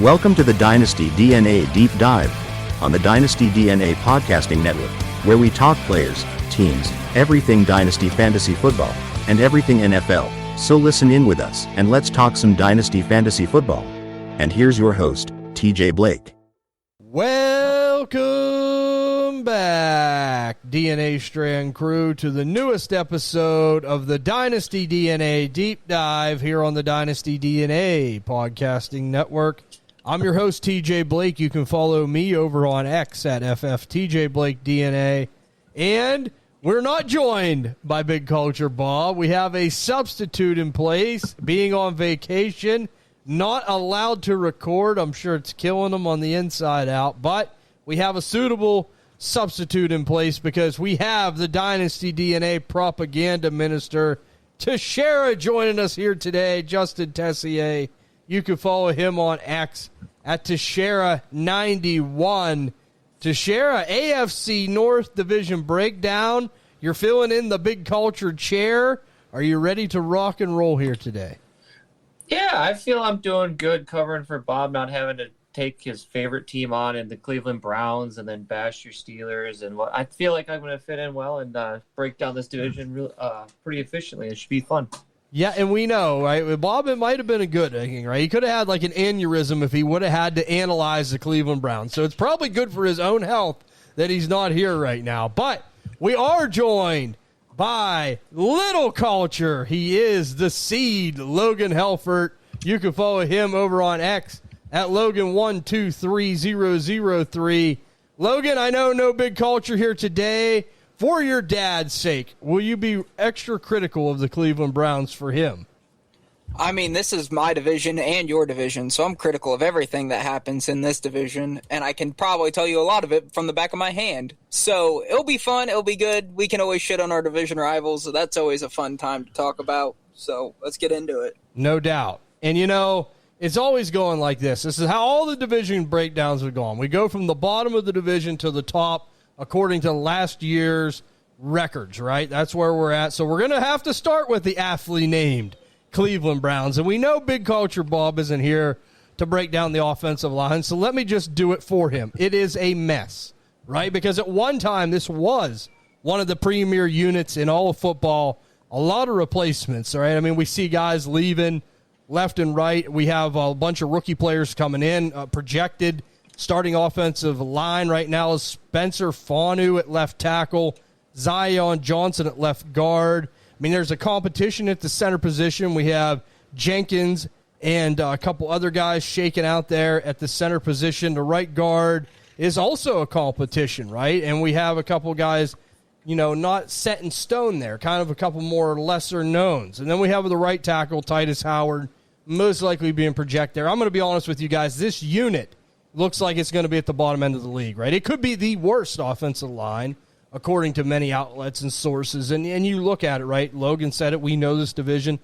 Welcome to the Dynasty DNA Deep Dive on the Dynasty DNA Podcasting Network, where we talk players, teams, everything Dynasty Fantasy Football, and everything NFL. So listen in with us and let's talk some Dynasty Fantasy Football. And here's your host, TJ Blake. Welcome back, DNA Strand crew, to the newest episode of the Dynasty DNA Deep Dive here on the Dynasty DNA Podcasting Network. I'm your host, TJ Blake. You can follow me over on X at FFTJBlakeDNA. And we're not joined by Big Culture Bob. We have a substitute in place, being on vacation, not allowed to record. I'm sure it's killing him on the inside out. But we have a suitable substitute in place because we have the Dynasty DNA propaganda minister, Teixeira, joining us here today, Justin Tessier. You can follow him on X at Teixeira91. Teixeira, AFC North Division breakdown. You're filling in the Big Culture chair. Are you ready to rock and roll here today? Yeah, I feel I'm doing good covering for Bob, not having to take his favorite team on in the Cleveland Browns and then bash your Steelers. And I feel like I'm going to fit in well and break down this division pretty efficiently. It should be fun. Yeah, and we know, right? Bob, it might have been a good thing, right? He could have had like an aneurysm if he would have had to analyze the Cleveland Browns. So it's probably good for his own health that he's not here right now. But we are joined by Little Culture. He is the seed, Logan Helfert. You can follow him over on X at Logan123003. Logan, I know no Big Culture here today. For your dad's sake, will you be extra critical of the Cleveland Browns for him? I mean, this is my division and your division, so I'm critical of everything that happens in this division, and I can probably tell you a lot of it from the back of my hand. So it'll be fun, it'll be good. We can always shit on our division rivals, so that's always a fun time to talk about. So let's get into it. No doubt. And, you know, it's always going like this. This is how all the division breakdowns have gone. We go from the bottom of the division to the top, according to last year's records, right? That's where we're at. So we're going to have to start with the aptly named Cleveland Browns. And we know Big Culture Bob isn't here to break down the offensive line, so let me just do it for him. It is a mess, right? Because at one time, this was one of the premier units in all of football. A lot of replacements, all right? I mean, we see guys leaving left and right. We have a bunch of rookie players coming in, projected. Starting offensive line right now is Spencer Fanu at left tackle, Zion Johnson at left guard. I mean, there's a competition at the center position. We have Jenkins and a couple other guys shaking out there at the center position. The right guard is also a competition, right? And we have a couple guys, you know, not set in stone there, kind of a couple more lesser knowns. And then we have the right tackle, Titus Howard, most likely being projected there. I'm going to be honest with you guys, this unit looks like it's going to be at the bottom end of the league, right? It could be the worst offensive line, according to many outlets and sources. And you look at it, right? Logan said it. We know this division.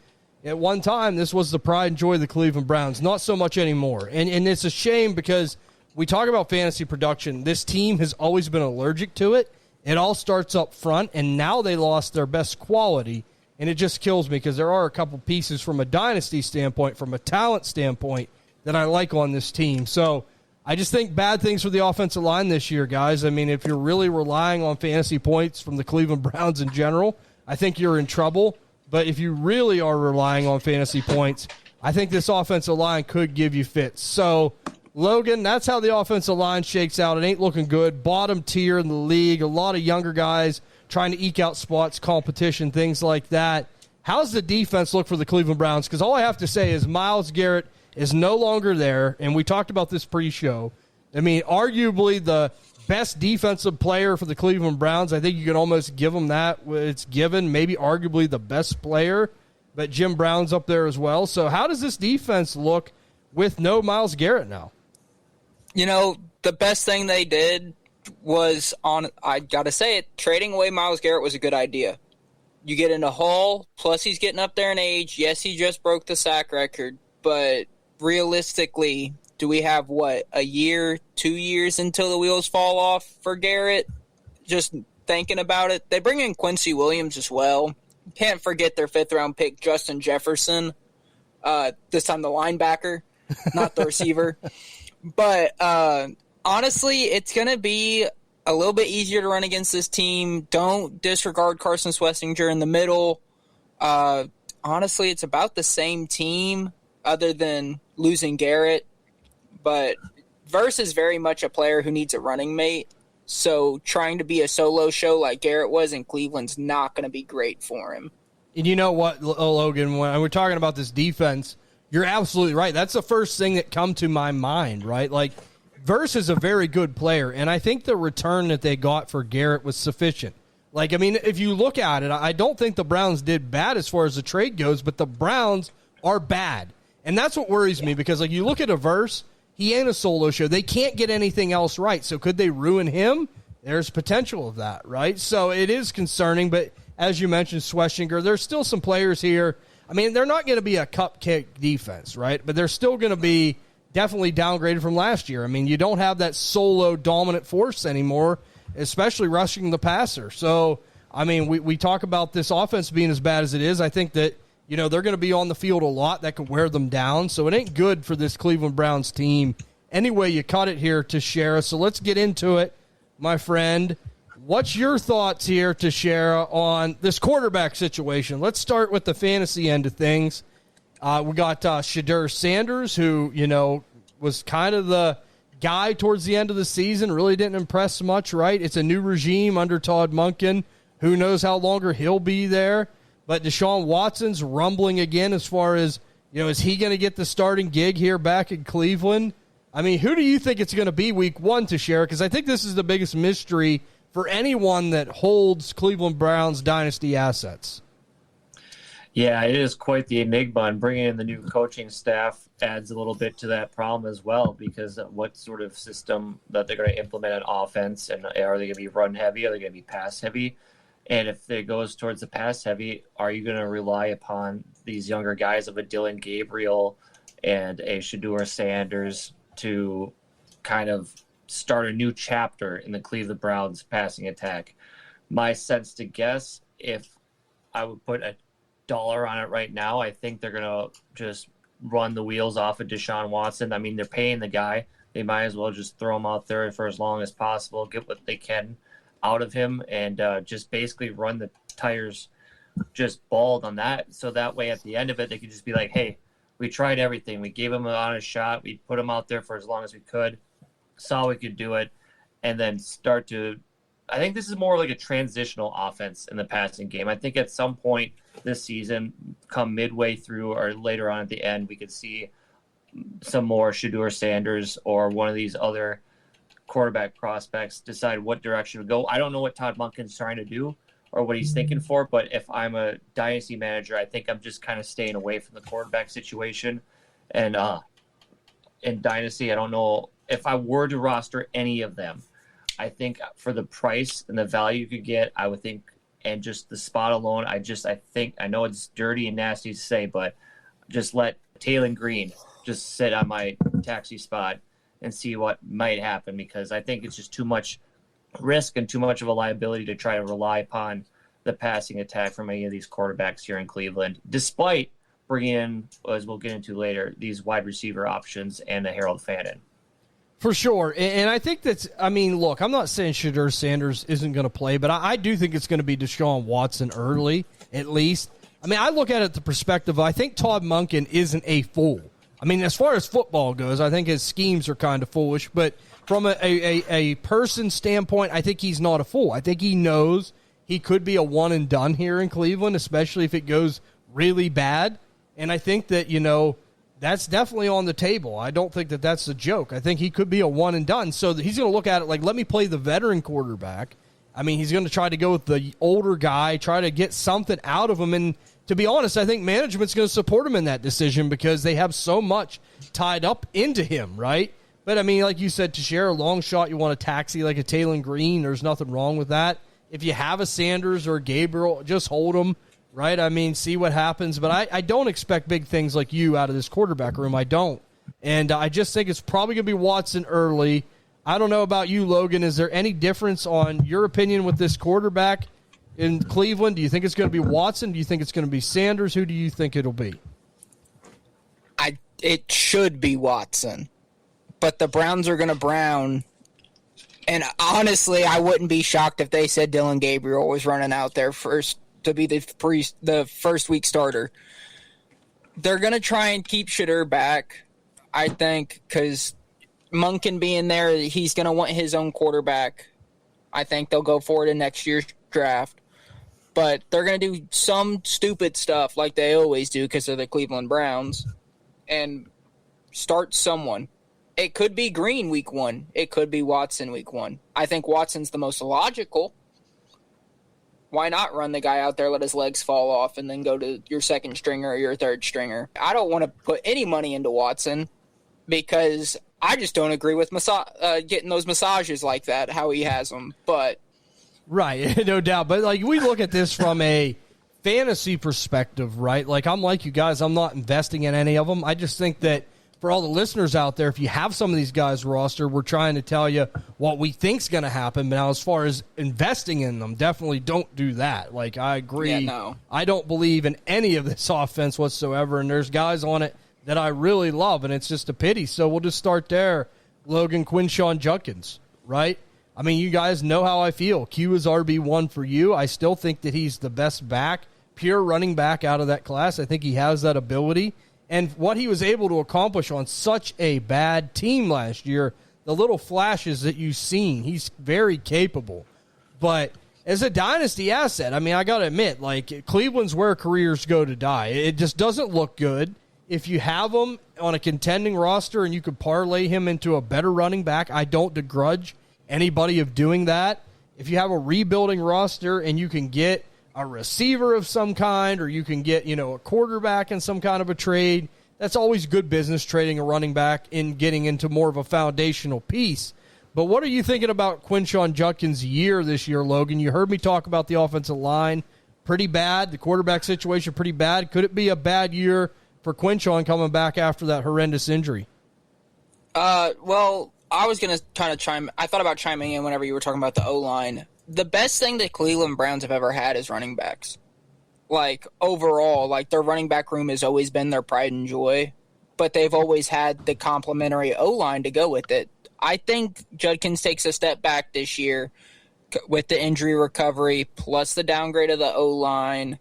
At one time, this was the pride and joy of the Cleveland Browns. Not so much anymore. And it's a shame because we talk about fantasy production. This team has always been allergic to it. It all starts up front, and now they lost their best quality. And it just kills me because there are a couple pieces from a dynasty standpoint, from a talent standpoint, that I like on this team. So I just think bad things for the offensive line this year, guys. I mean, if you're really relying on fantasy points from the Cleveland Browns in general, I think you're in trouble. But if you really are relying on fantasy points, I think this offensive line could give you fits. So, Logan, that's how the offensive line shakes out. It ain't looking good. Bottom tier in the league. A lot of younger guys trying to eke out spots, competition, things like that. How's the defense look for the Cleveland Browns? Because all I have to say is Myles Garrett is no longer there, and we talked about this pre-show. I mean, arguably the best defensive player for the Cleveland Browns. I think you can almost give them that. It's given, maybe arguably the best player, but Jim Brown's up there as well. So how does this defense look with no Myles Garrett now? You know, the best thing they did was, I got to say it, trading away Myles Garrett was a good idea. You get into Hall, plus he's getting up there in age. Yes, he just broke the sack record, but realistically, do we have, a year, 2 years until the wheels fall off for Garrett? Just thinking about it. They bring in Quincy Williams as well. Can't forget their fifth-round pick, Justin Jefferson, this time the linebacker. not the receiver. But honestly, it's going to be a little bit easier to run against this team. Don't disregard Carson Swessinger in the middle. Honestly, it's about the same team other than losing Garrett. But Verse is very much a player who needs a running mate. So trying to be a solo show like Garrett was in Cleveland's not going to be great for him. And you know what, Logan, when we're talking about this defense, you're absolutely right. That's the first thing that come to my mind, right? Like, Verse is a very good player, and I think the return that they got for Garrett was sufficient. Like, I mean, if you look at it, I don't think the Browns did bad as far as the trade goes, but the Browns are bad. And that's what worries me, because, like, you look at a Verse, he ain't a solo show. They can't get anything else right. So could they ruin him? There's potential of that, right? So it is concerning, but as you mentioned, Swessinger, there's still some players here. I mean, they're not going to be a cupcake defense, right? But they're still going to be definitely downgraded from last year. I mean, you don't have that solo dominant force anymore, especially rushing the passer. So, I mean, we talk about this offense being as bad as it is. I think that, you know, they're going to be on the field a lot. That could wear them down. So it ain't good for this Cleveland Browns team. Anyway, you cut it here to Shara. So let's get into it, my friend. What's your thoughts here to Shara on this quarterback situation? Let's start with the fantasy end of things. We got Shedeur Sanders, who, you know, was kind of the guy towards the end of the season. Really didn't impress much, right? It's a new regime under Todd Monken. Who knows how longer he'll be there? But Deshaun Watson's rumbling again as far as, you know, is he going to get the starting gig here back in Cleveland? I mean, who do you think it's going to be week one to share? Because I think this is the biggest mystery for anyone that holds Cleveland Browns dynasty assets. Yeah, it is quite the enigma, and bringing in the new coaching staff adds a little bit to that problem as well, because what sort of system that they're going to implement on offense, and are they going to be run heavy? Are they going to be pass heavy? And if it goes towards the pass heavy, are you going to rely upon these younger guys of a Dylan Gabriel and a Shedeur Sanders to kind of start a new chapter in the Cleveland Browns passing attack? My sense to guess, if I would put a dollar on it right now, I think they're going to just run the wheels off of Deshaun Watson. I mean, they're paying the guy. They might as well just throw him out there for as long as possible, get what they can out of him, and just basically run the tires just bald on that. So that way at the end of it, they could just be like, hey, we tried everything. We gave him an honest shot. We put him out there for as long as we could, saw we could do it, and then start to – I think this is more like a transitional offense in the passing game. I think at some point this season, come midway through or later on at the end, we could see some more Shedeur Sanders or one of these other quarterback prospects decide what direction to go. I don't know what Todd Monken's trying to do or what he's thinking for, but if I'm a dynasty manager, I think I'm just kind of staying away from the quarterback situation. And in dynasty, I don't know if I were to roster any of them. I think for the price and the value you could get, I would think, and just the spot alone, I think, I know it's dirty and nasty to say, but just let Taylor Green just sit on my taxi spot and see what might happen, because I think it's just too much risk and too much of a liability to try to rely upon the passing attack from any of these quarterbacks here in Cleveland, despite bringing in, as we'll get into later, these wide receiver options and the Harold Fannin. For sure. And I think that's, I mean, look, I'm not saying Shedeur Sanders isn't going to play, but I do think it's going to be Deshaun Watson early, at least. I mean, I look at it the perspective, I think Todd Monken isn't a fool. I mean, as far as football goes, I think his schemes are kind of foolish, but from a person standpoint, I think he's not a fool. I think he knows he could be a one and done here in Cleveland, especially if it goes really bad. And I think that, you know, that's definitely on the table. I don't think that that's a joke. I think he could be a one and done. So he's going to look at it like, let me play the veteran quarterback. I mean, he's going to try to go with the older guy, try to get something out of him. And to be honest, I think management's going to support him in that decision because they have so much tied up into him, right? But, I mean, like you said, to share a long shot, you want a taxi like a Taylor Green. There's nothing wrong with that. If you have a Sanders or a Gabriel, just hold them, right? I mean, see what happens. But I don't expect big things like you out of this quarterback room. I don't. And I just think it's probably going to be Watson early. I don't know about you, Logan. Is there any difference on your opinion with this quarterback in Cleveland? Do you think it's going to be Watson? Do you think it's going to be Sanders? Who do you think it'll be? I it should be Watson. But the Browns are going to Brown. And honestly, I wouldn't be shocked if they said Dylan Gabriel was running out there first to be the first week starter. They're going to try and keep Shadur back, I think, because Monken being there, he's going to want his own quarterback. I think they'll go forward in next year's draft. But they're going to do some stupid stuff like they always do because they're the Cleveland Browns and start someone. It could be Green week 1. It could be Watson week 1. I think Watson's the most logical. Why not run the guy out there, let his legs fall off, and then go to your second stringer or your third stringer? I don't want to put any money into Watson because I just don't agree with getting those massages like that, how he has them. But right, no doubt. But like we look at this from a fantasy perspective, right? Like I'm like you guys, I'm not investing in any of them. I just think that for all the listeners out there, if you have some of these guys roster, we're trying to tell you what we think's going to happen. But now as far as investing in them, definitely don't do that. Like I agree. Yeah, no. I don't believe in any of this offense whatsoever. And there's guys on it that I really love, and it's just a pity. So we'll just start there. Logan, Quinshon Judkins, right? I mean, you guys know how I feel. Q is RB1 for you. I still think that he's the best back, pure running back out of that class. I think he has that ability. And what he was able to accomplish on such a bad team last year, the little flashes that you've seen, he's very capable. But as a dynasty asset, I mean, I got to admit, like, Cleveland's where careers go to die. It just doesn't look good. If you have him on a contending roster and you could parlay him into a better running back, I don't begrudge anybody of doing that. If you have a rebuilding roster and you can get a receiver of some kind, or you can get, a quarterback in some kind of a trade, that's always good business, trading a running back and getting into more of a foundational piece. But what are you thinking about Quinshon Judkins' year this year, Logan? You heard me talk about the offensive line. Pretty bad. The quarterback situation, pretty bad. Could it be a bad year for Quinshon coming back after that horrendous injury? Well, I was going to kind of I thought about chiming in whenever you were talking about the O-line. The best thing the Cleveland Browns have ever had is running backs. Like, overall, like, their running back room has always been their pride and joy, but they've always had the complementary O-line to go with it. I think Judkins takes a step back this year with the injury recovery plus the downgrade of the O-line.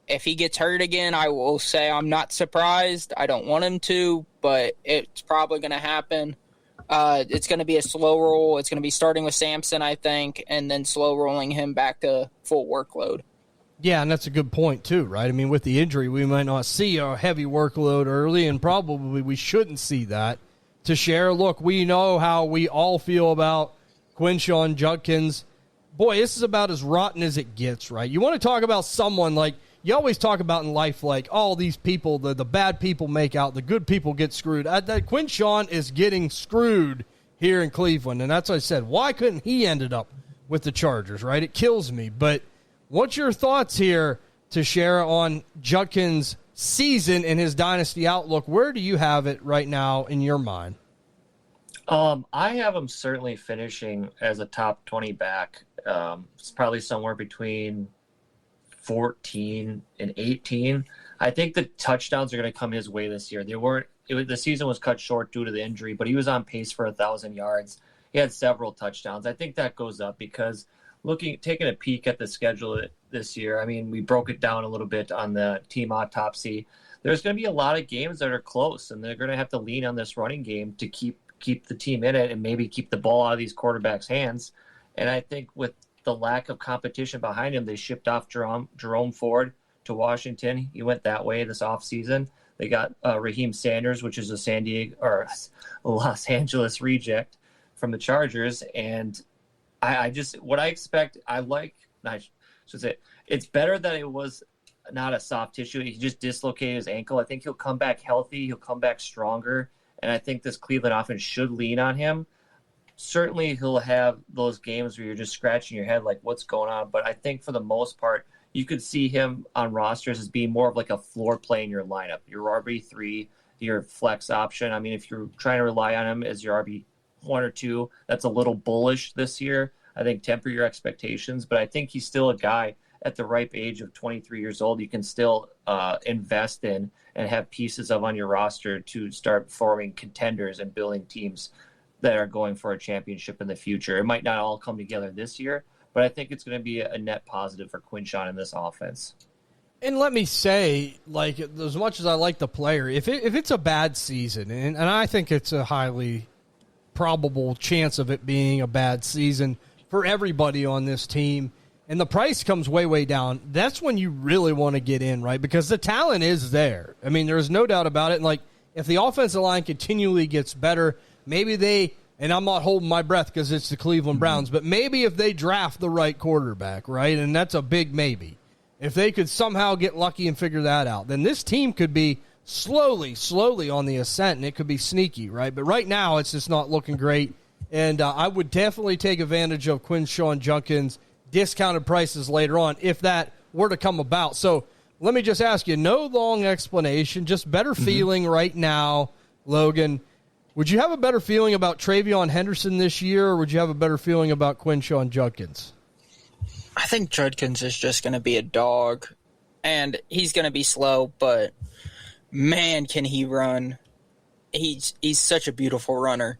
If he gets hurt again, I will say I'm not surprised. I don't want him to, but it's probably going to happen. It's going to be a slow roll. It's going to be starting with Sampson, I think, and then slow rolling him back to full workload. Yeah, and that's a good point, too, right? I mean, with the injury, we might not see a heavy workload early, and probably we shouldn't see that. To share, look, we know how we all feel about Quinshon Judkins. Boy, this is about as rotten as it gets, right? You want to talk about someone like, you always talk about in life, like, all these people, the bad people make out, the good people get screwed. Quinshon is getting screwed here in Cleveland, and that's what I said. Why couldn't he ended up with the Chargers, right? It kills me. But what's your thoughts here to share on Judkins' season and his dynasty outlook? Where do you have it right now in your mind? I have him certainly finishing as a top 20 back. It's probably somewhere between 14 and 18. I think the touchdowns are going to come his way this year. The season was cut short due to the injury, but he was on pace for 1,000 yards. He had several touchdowns. I think that goes up because taking a peek at the schedule this year, I mean, we broke it down a little bit on the team autopsy. There's going to be a lot of games that are close, and they're going to have to lean on this running game to keep the team in it and maybe keep the ball out of these quarterbacks' hands. And I think with the lack of competition behind him, they shipped off Jerome Ford to Washington. He went that way this offseason. They got Raheem Sanders, which is a Los Angeles reject from the Chargers. And I should say it's better that it was not a soft tissue. He just dislocated his ankle. I think he'll come back healthy. He'll come back stronger. And I think this Cleveland offense should lean on him. Certainly he'll have those games where you're just scratching your head like, what's going on? But I think for the most part, you could see him on rosters as being more of like a floor play in your lineup. Your RB3, your flex option. I mean, if you're trying to rely on him as your RB1 or 2, that's a little bullish this year. I think temper your expectations. But I think he's still a guy at the ripe age of 23 years old, you can still invest in and have pieces of on your roster to start forming contenders and building teams that are going for a championship in the future. It might not all come together this year, but I think it's going to be a net positive for Quinshon in this offense. And let me say, like, as much as I like the player, if it's a bad season, and I think it's a highly probable chance of it being a bad season for everybody on this team, and the price comes way, way down, that's when you really want to get in, right? Because the talent is there. I mean, there's no doubt about it. And, like, if the offensive line continually gets better, maybe they, and I'm not holding my breath because it's the Cleveland Browns, but maybe if they draft the right quarterback, right, and that's a big maybe, if they could somehow get lucky and figure that out, then this team could be slowly on the ascent, and it could be sneaky, right? But right now, it's just not looking great, and I would definitely take advantage of Quinshon Judkins' discounted prices later on if that were to come about. So let me just ask you, no long explanation, just better feeling right now, Logan. Would you have a better feeling about TreVeyon Henderson this year, or would you have a better feeling about Quinshon Judkins? I think Judkins is just going to be a dog, and he's going to be slow, but man, can he run. He's such a beautiful runner.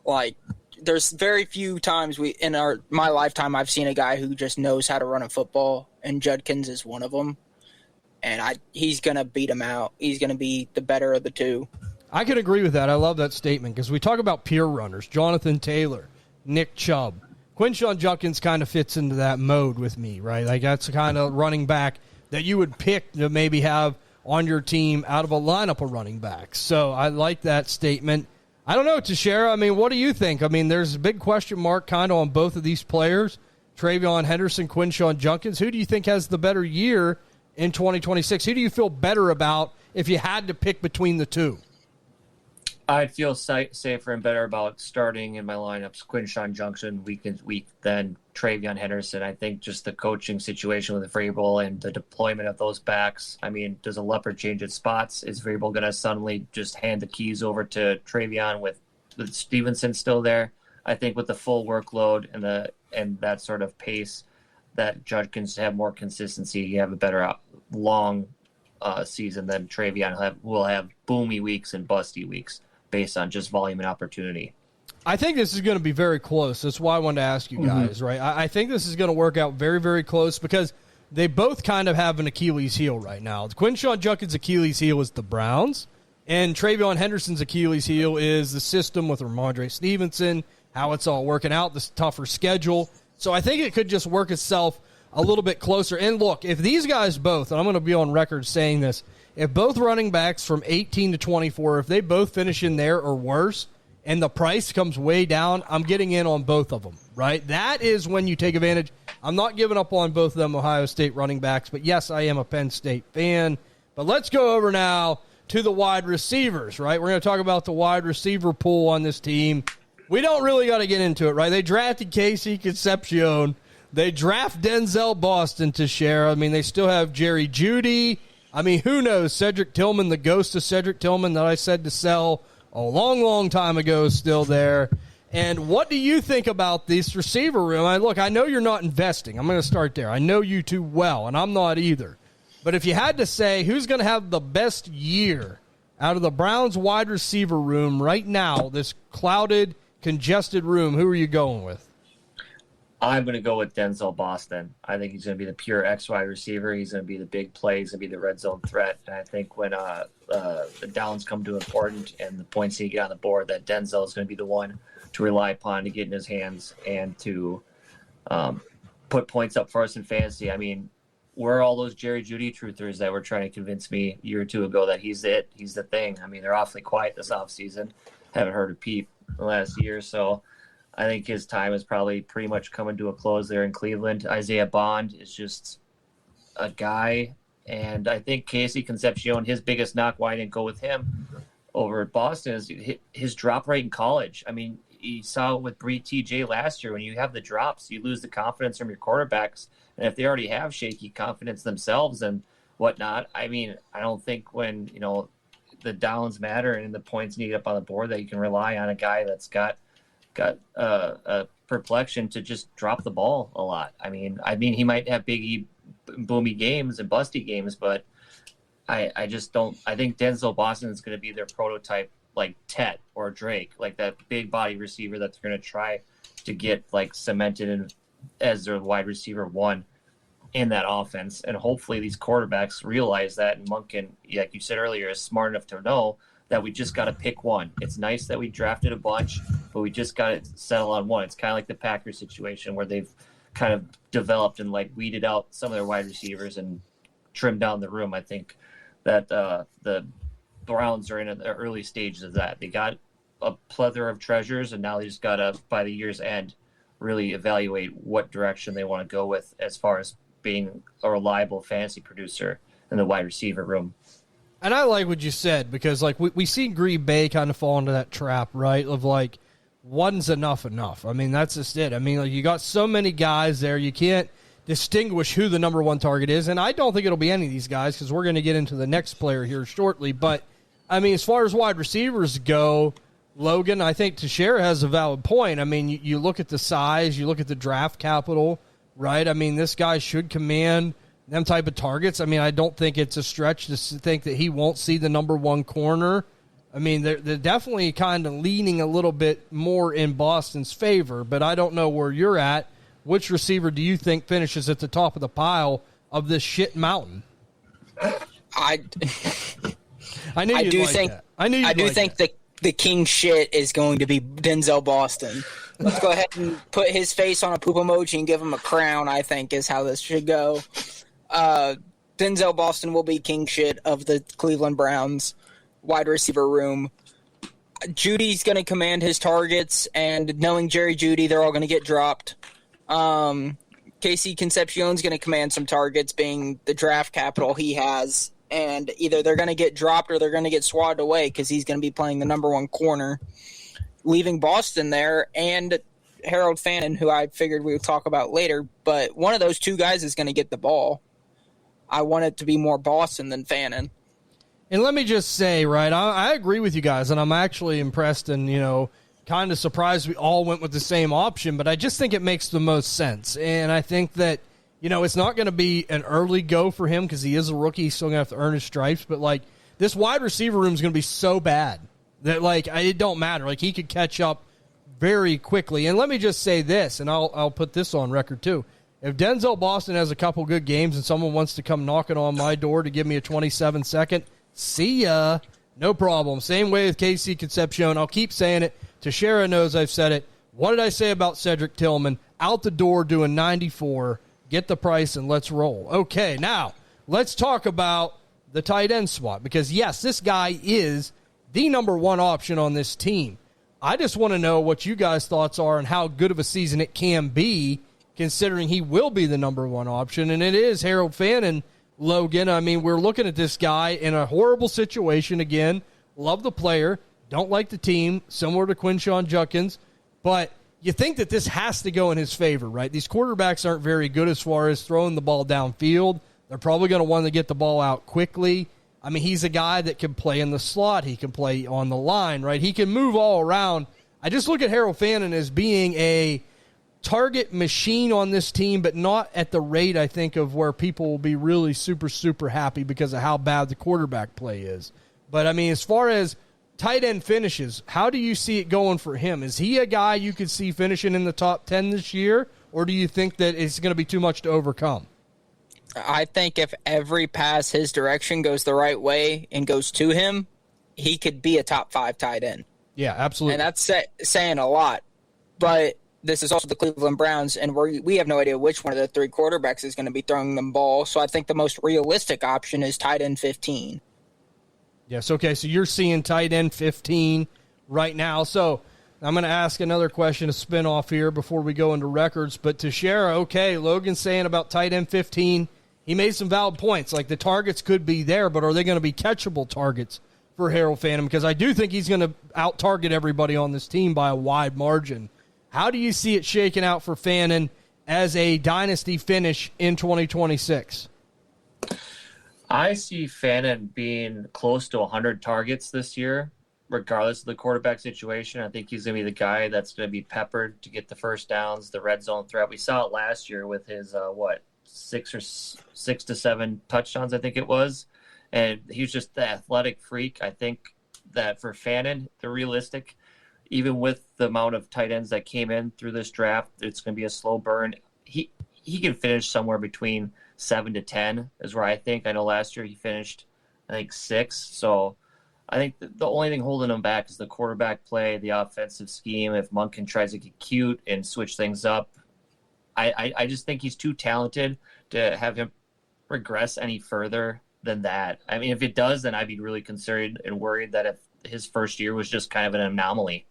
Like, there's very few times in my lifetime I've seen a guy who just knows how to run a football, and Judkins is one of them. And he's going to beat him out. He's going to be the better of the two. I can agree with that. I love that statement because we talk about peer runners, Jonathan Taylor, Nick Chubb. Quinshon Judkins kind of fits into that mode with me, right? Like, that's the kind of running back that you would pick to maybe have on your team out of a lineup of running backs. So I like that statement. I don't know, Teixeira. I mean, what do you think? I mean, there's a big question mark kind of on both of these players, TreVeyon Henderson, Quinshon Judkins. Who do you think has the better year in 2026? Who do you feel better about if you had to pick between the two? I'd feel safer and better about starting in my lineups Quinshon Judkins week than TreVeyon Henderson. I think just the coaching situation with Vrabel and the deployment of those backs. I mean, does a leopard change its spots? Is Vrabel going to suddenly just hand the keys over to TreVeyon with Stevenson still there? I think with the full workload and that sort of pace, that Judkins have more consistency. You have a better long season than TreVeyon will have boomy weeks and busty weeks based on just volume and opportunity. I think this is going to be very close. That's why I wanted to ask you guys, right? I think this is going to work out very, very close because they both kind of have an Achilles heel right now. Quinshon Judkins' Achilles heel is the Browns, and TreVeyon Henderson's Achilles heel is the system with Ramondre Stevenson, how it's all working out, this tougher schedule. So I think it could just work itself a little bit closer. And look, if these guys both, and I'm going to be on record saying this, if both running backs from 18 to 24, if they both finish in there or worse, and the price comes way down, I'm getting in on both of them, right? That is when you take advantage. I'm not giving up on both of them Ohio State running backs, but yes, I am a Penn State fan. But let's go over now to the wide receivers, right? We're going to talk about the wide receiver pool on this team. We don't really got to get into it, right? They drafted Casey Concepcion. They draft Denzel Boston to share. I mean, they still have Jerry Jeudy. I mean, who knows? Cedric Tillman, the ghost of Cedric Tillman that I said to sell a long, long time ago is still there. And what do you think about this receiver room? I know you're not investing. I'm going to start there. I know you too well, and I'm not either. But if you had to say who's going to have the best year out of the Browns wide receiver room right now, this clouded, congested room, who are you going with? I'm going to go with Denzel Boston. I think he's going to be the pure XY receiver. He's going to be the big play. He's going to be the red zone threat. And I think when the downs come to important and the points he get on the board, that Denzel is going to be the one to rely upon to get in his hands and to put points up for us in fantasy. I mean, where are all those Jerry Jeudy truthers that were trying to convince me a year or two ago that he's it, he's the thing? I mean, they're awfully quiet this offseason. Haven't heard a peep the last year or so. I think his time is probably pretty much coming to a close there in Cleveland. Isaiah Bond is just a guy, and I think Casey Concepcion, his biggest knock, why I didn't go with him over at Boston, is his drop rate in college. I mean, you saw it with Breed TJ last year. When you have the drops, you lose the confidence from your quarterbacks, and if they already have shaky confidence themselves and whatnot, I mean, I don't think when, the downs matter and the points needed up on the board that you can rely on a guy that's got a perplexion to just drop the ball a lot. I mean, he might have big boomy games and busty games, but I just don't. I think Denzel Boston is going to be their prototype, like Tet or Drake, like that big body receiver that they're going to try to get like cemented in as their wide receiver one in that offense. And hopefully these quarterbacks realize that. And Monken, like you said earlier, is smart enough to know that we just got to pick one. It's nice that we drafted a bunch, but we just got to settle on one. It's kind of like the Packers situation where they've kind of developed and like weeded out some of their wide receivers and trimmed down the room. I think that the Browns are in the early stages of that. They got a plethora of treasures, and now they just got to, by the year's end, really evaluate what direction they want to go with as far as being a reliable fantasy producer in the wide receiver room. And I like what you said, because like we see Green Bay kind of fall into that trap, right, of like one's enough. I mean, that's just it. I mean, like, you got so many guys there, you can't distinguish who the number one target is, and I don't think it'll be any of these guys because we're going to get into the next player here shortly. But, I mean, as far as wide receivers go, Logan, I think Teixeira has a valid point. I mean, you look at the size, you look at the draft capital, right? I mean, this guy should command them type of targets. I mean, I don't think it's a stretch to think that he won't see the number one corner. I mean, they're definitely kind of leaning a little bit more in Boston's favor, but I don't know where you're at. Which receiver do you think finishes at the top of the pile of this shit mountain? I knew you'd like that. I do think the king shit is going to be Denzel Boston. Let's go ahead and put his face on a poop emoji and give him a crown, I think, is how this should go. Denzel Boston will be king shit of the Cleveland Browns wide receiver room. Judy's going to command his targets, and knowing Jerry Jeudy, they're all going to get dropped. Casey Concepcion's going to command some targets, being the draft capital he has, and either they're going to get dropped or they're going to get swatted away because he's going to be playing the number one corner, leaving Boston there, and Harold Fannin, who I figured we would talk about later, but one of those two guys is going to get the ball. I want it to be more Boston than Fannin. And let me just say, right, I agree with you guys, and I'm actually impressed and, kind of surprised we all went with the same option, but I just think it makes the most sense. And I think that, it's not going to be an early go for him because he is a rookie. He's still going to have to earn his stripes. But, like, this wide receiver room is going to be so bad that, like, it don't matter. Like, he could catch up very quickly. And let me just say this, and I'll put this on record too. If Denzel Boston has a couple good games and someone wants to come knocking on my door to give me a 27-second, see ya. No problem. Same way with Casey Concepcion. I'll keep saying it. Teixeira knows I've said it. What did I say about Cedric Tillman? Out the door doing 94. Get the price and let's roll. Okay, now let's talk about the tight end spot because, yes, this guy is the number one option on this team. I just want to know what you guys' thoughts are and how good of a season it can be considering he will be the number one option, and it is Harold Fannin. Logan, I mean, we're looking at this guy in a horrible situation again. Love the player. Don't like the team, similar to Quinshon Judkins. But you think that this has to go in his favor, right? These quarterbacks aren't very good as far as throwing the ball downfield. They're probably going to want to get the ball out quickly. I mean, he's a guy that can play in the slot. He can play on the line, right? He can move all around. I just look at Harold Fannin as being a target machine on this team, but not at the rate, I think, of where people will be really super, super happy because of how bad the quarterback play is. But, I mean, as far as tight end finishes, how do you see it going for him? Is he a guy you could see finishing in the top 10 this year, or do you think that it's going to be too much to overcome? I think if every pass his direction goes the right way and goes to him, he could be a top 5 tight end. Yeah, absolutely. And that's saying a lot. But this is also the Cleveland Browns, and we have no idea which one of the 3 quarterbacks is going to be throwing them ball. So I think the most realistic option is tight end 15. Yes, okay, so you're seeing tight end 15 right now. So I'm going to ask another question, a spin-off here before we go into records. But Teixeira, okay, Logan's saying about tight end 15, he made some valid points. Like the targets could be there, but are they going to be catchable targets for Harold Fannin? Because I do think he's going to out-target everybody on this team by a wide margin. How do you see it shaking out for Fannin as a dynasty finish in 2026? I see Fannin being close to 100 targets this year, regardless of the quarterback situation. I think he's going to be the guy that's going to be peppered to get the first downs, the red zone threat. We saw it last year with his, 6 to 7 touchdowns, I think it was. And he was just the athletic freak. I think that for Fannin, the realistic, even with the amount of tight ends that came in through this draft, it's going to be a slow burn. He can finish somewhere between 7 to 10 is where I think. I know last year he finished, I think, 6. So I think the only thing holding him back is the quarterback play, the offensive scheme. If Monken tries to get cute and switch things up, I just think he's too talented to have him regress any further than that. I mean, if it does, then I'd be really concerned and worried that if his first year was just kind of an anomaly.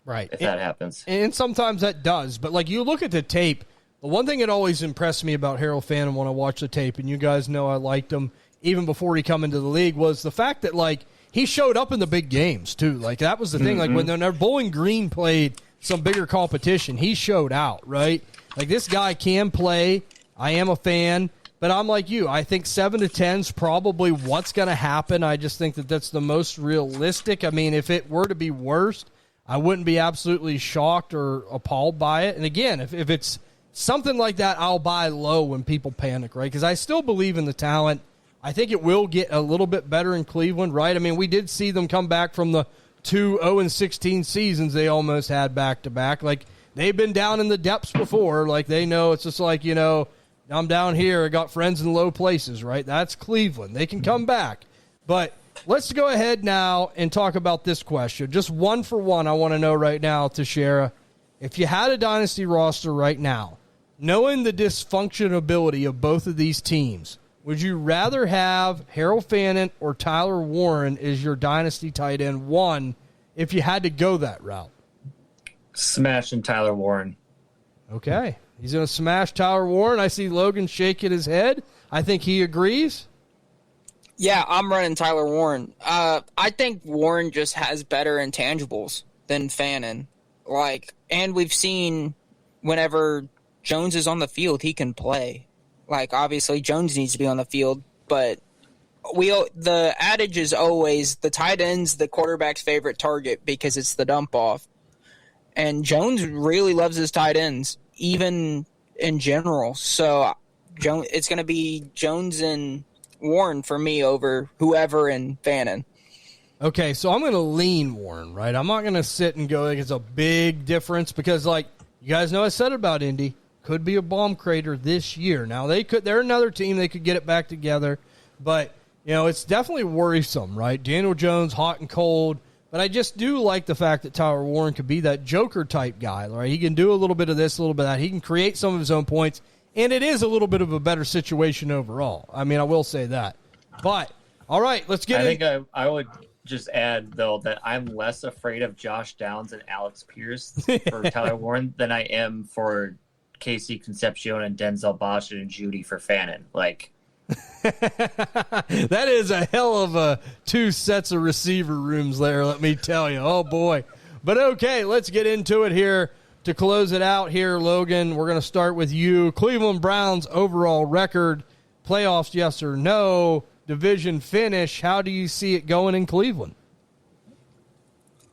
Right. If that happens. And sometimes that does. But, like, you look at the tape, the one thing that always impressed me about Harold Fannin when I watched the tape, and you guys know I liked him even before he come into the league, was the fact that, like, he showed up in the big games, too. Like, that was the thing. Like, when Bowling Green played some bigger competition, he showed out, right? Like, this guy can play. I am a fan. But I'm like you. I think 7 to 10 is probably what's going to happen. I just think that that's the most realistic. I mean, if it were to be worse, I wouldn't be absolutely shocked or appalled by it. And, again, if it's something like that, I'll buy low when people panic, right? Because I still believe in the talent. I think it will get a little bit better in Cleveland, right? I mean, we did see them come back from the 2 0-16 seasons they almost had back-to-back. Like, they've been down in the depths before. Like, they know it's just like, you know, I'm down here. I got friends in low places, right? That's Cleveland. They can come back. But let's go ahead now and talk about this question. Just one for one, I want to know right now, Teixeira. If you had a dynasty roster right now, knowing the dysfunctionability of both of these teams, would you rather have Harold Fannin or Tyler Warren as your dynasty tight end one if you had to go that route? Smashing Tyler Warren. Okay. He's going to smash Tyler Warren. I see Logan shaking his head. I think he agrees. Yeah, I'm running Tyler Warren. I think Warren just has better intangibles than Fannin. Like, and we've seen whenever Jones is on the field, he can play. Like, obviously, Jones needs to be on the field, but the adage is always the tight end's the quarterback's favorite target because it's the dump off. And Jones really loves his tight ends, even in general. So it's going to be Jones and Warren for me over whoever in Fannin. Okay, so I'm going to lean Warren, right? I'm not going to sit and go like it's a big difference because, like, you guys know I said about Indy. Could be a bomb crater this year. Now, they're another team. They could get it back together. But, you know, it's definitely worrisome, right? Daniel Jones, hot and cold. But I just do like the fact that Tyler Warren could be that Joker-type guy, right? He can do a little bit of this, a little bit of that. He can create some of his own points. And it is a little bit of a better situation overall. I mean, I will say that. But, all right, let's get I think I would just add, though, that I'm less afraid of Josh Downs and Alex Pierce for Tyler Warren than I am for Casey Concepcion and Denzel Boston and Judy for Fannin. Like, that is a hell of a 2 sets of receiver rooms there, let me tell you. Oh, boy. But, okay, let's get into it here. To close it out here, Logan, we're going to start with you. Cleveland Browns overall record, playoffs, yes or no, division finish. How do you see it going in Cleveland?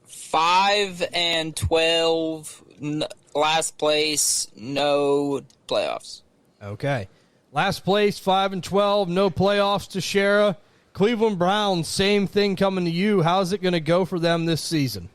5-12, last place, no playoffs. Okay. Last place, 5-12, no playoffs to Shara. Cleveland Browns, same thing coming to you. How's it going to go for them this season?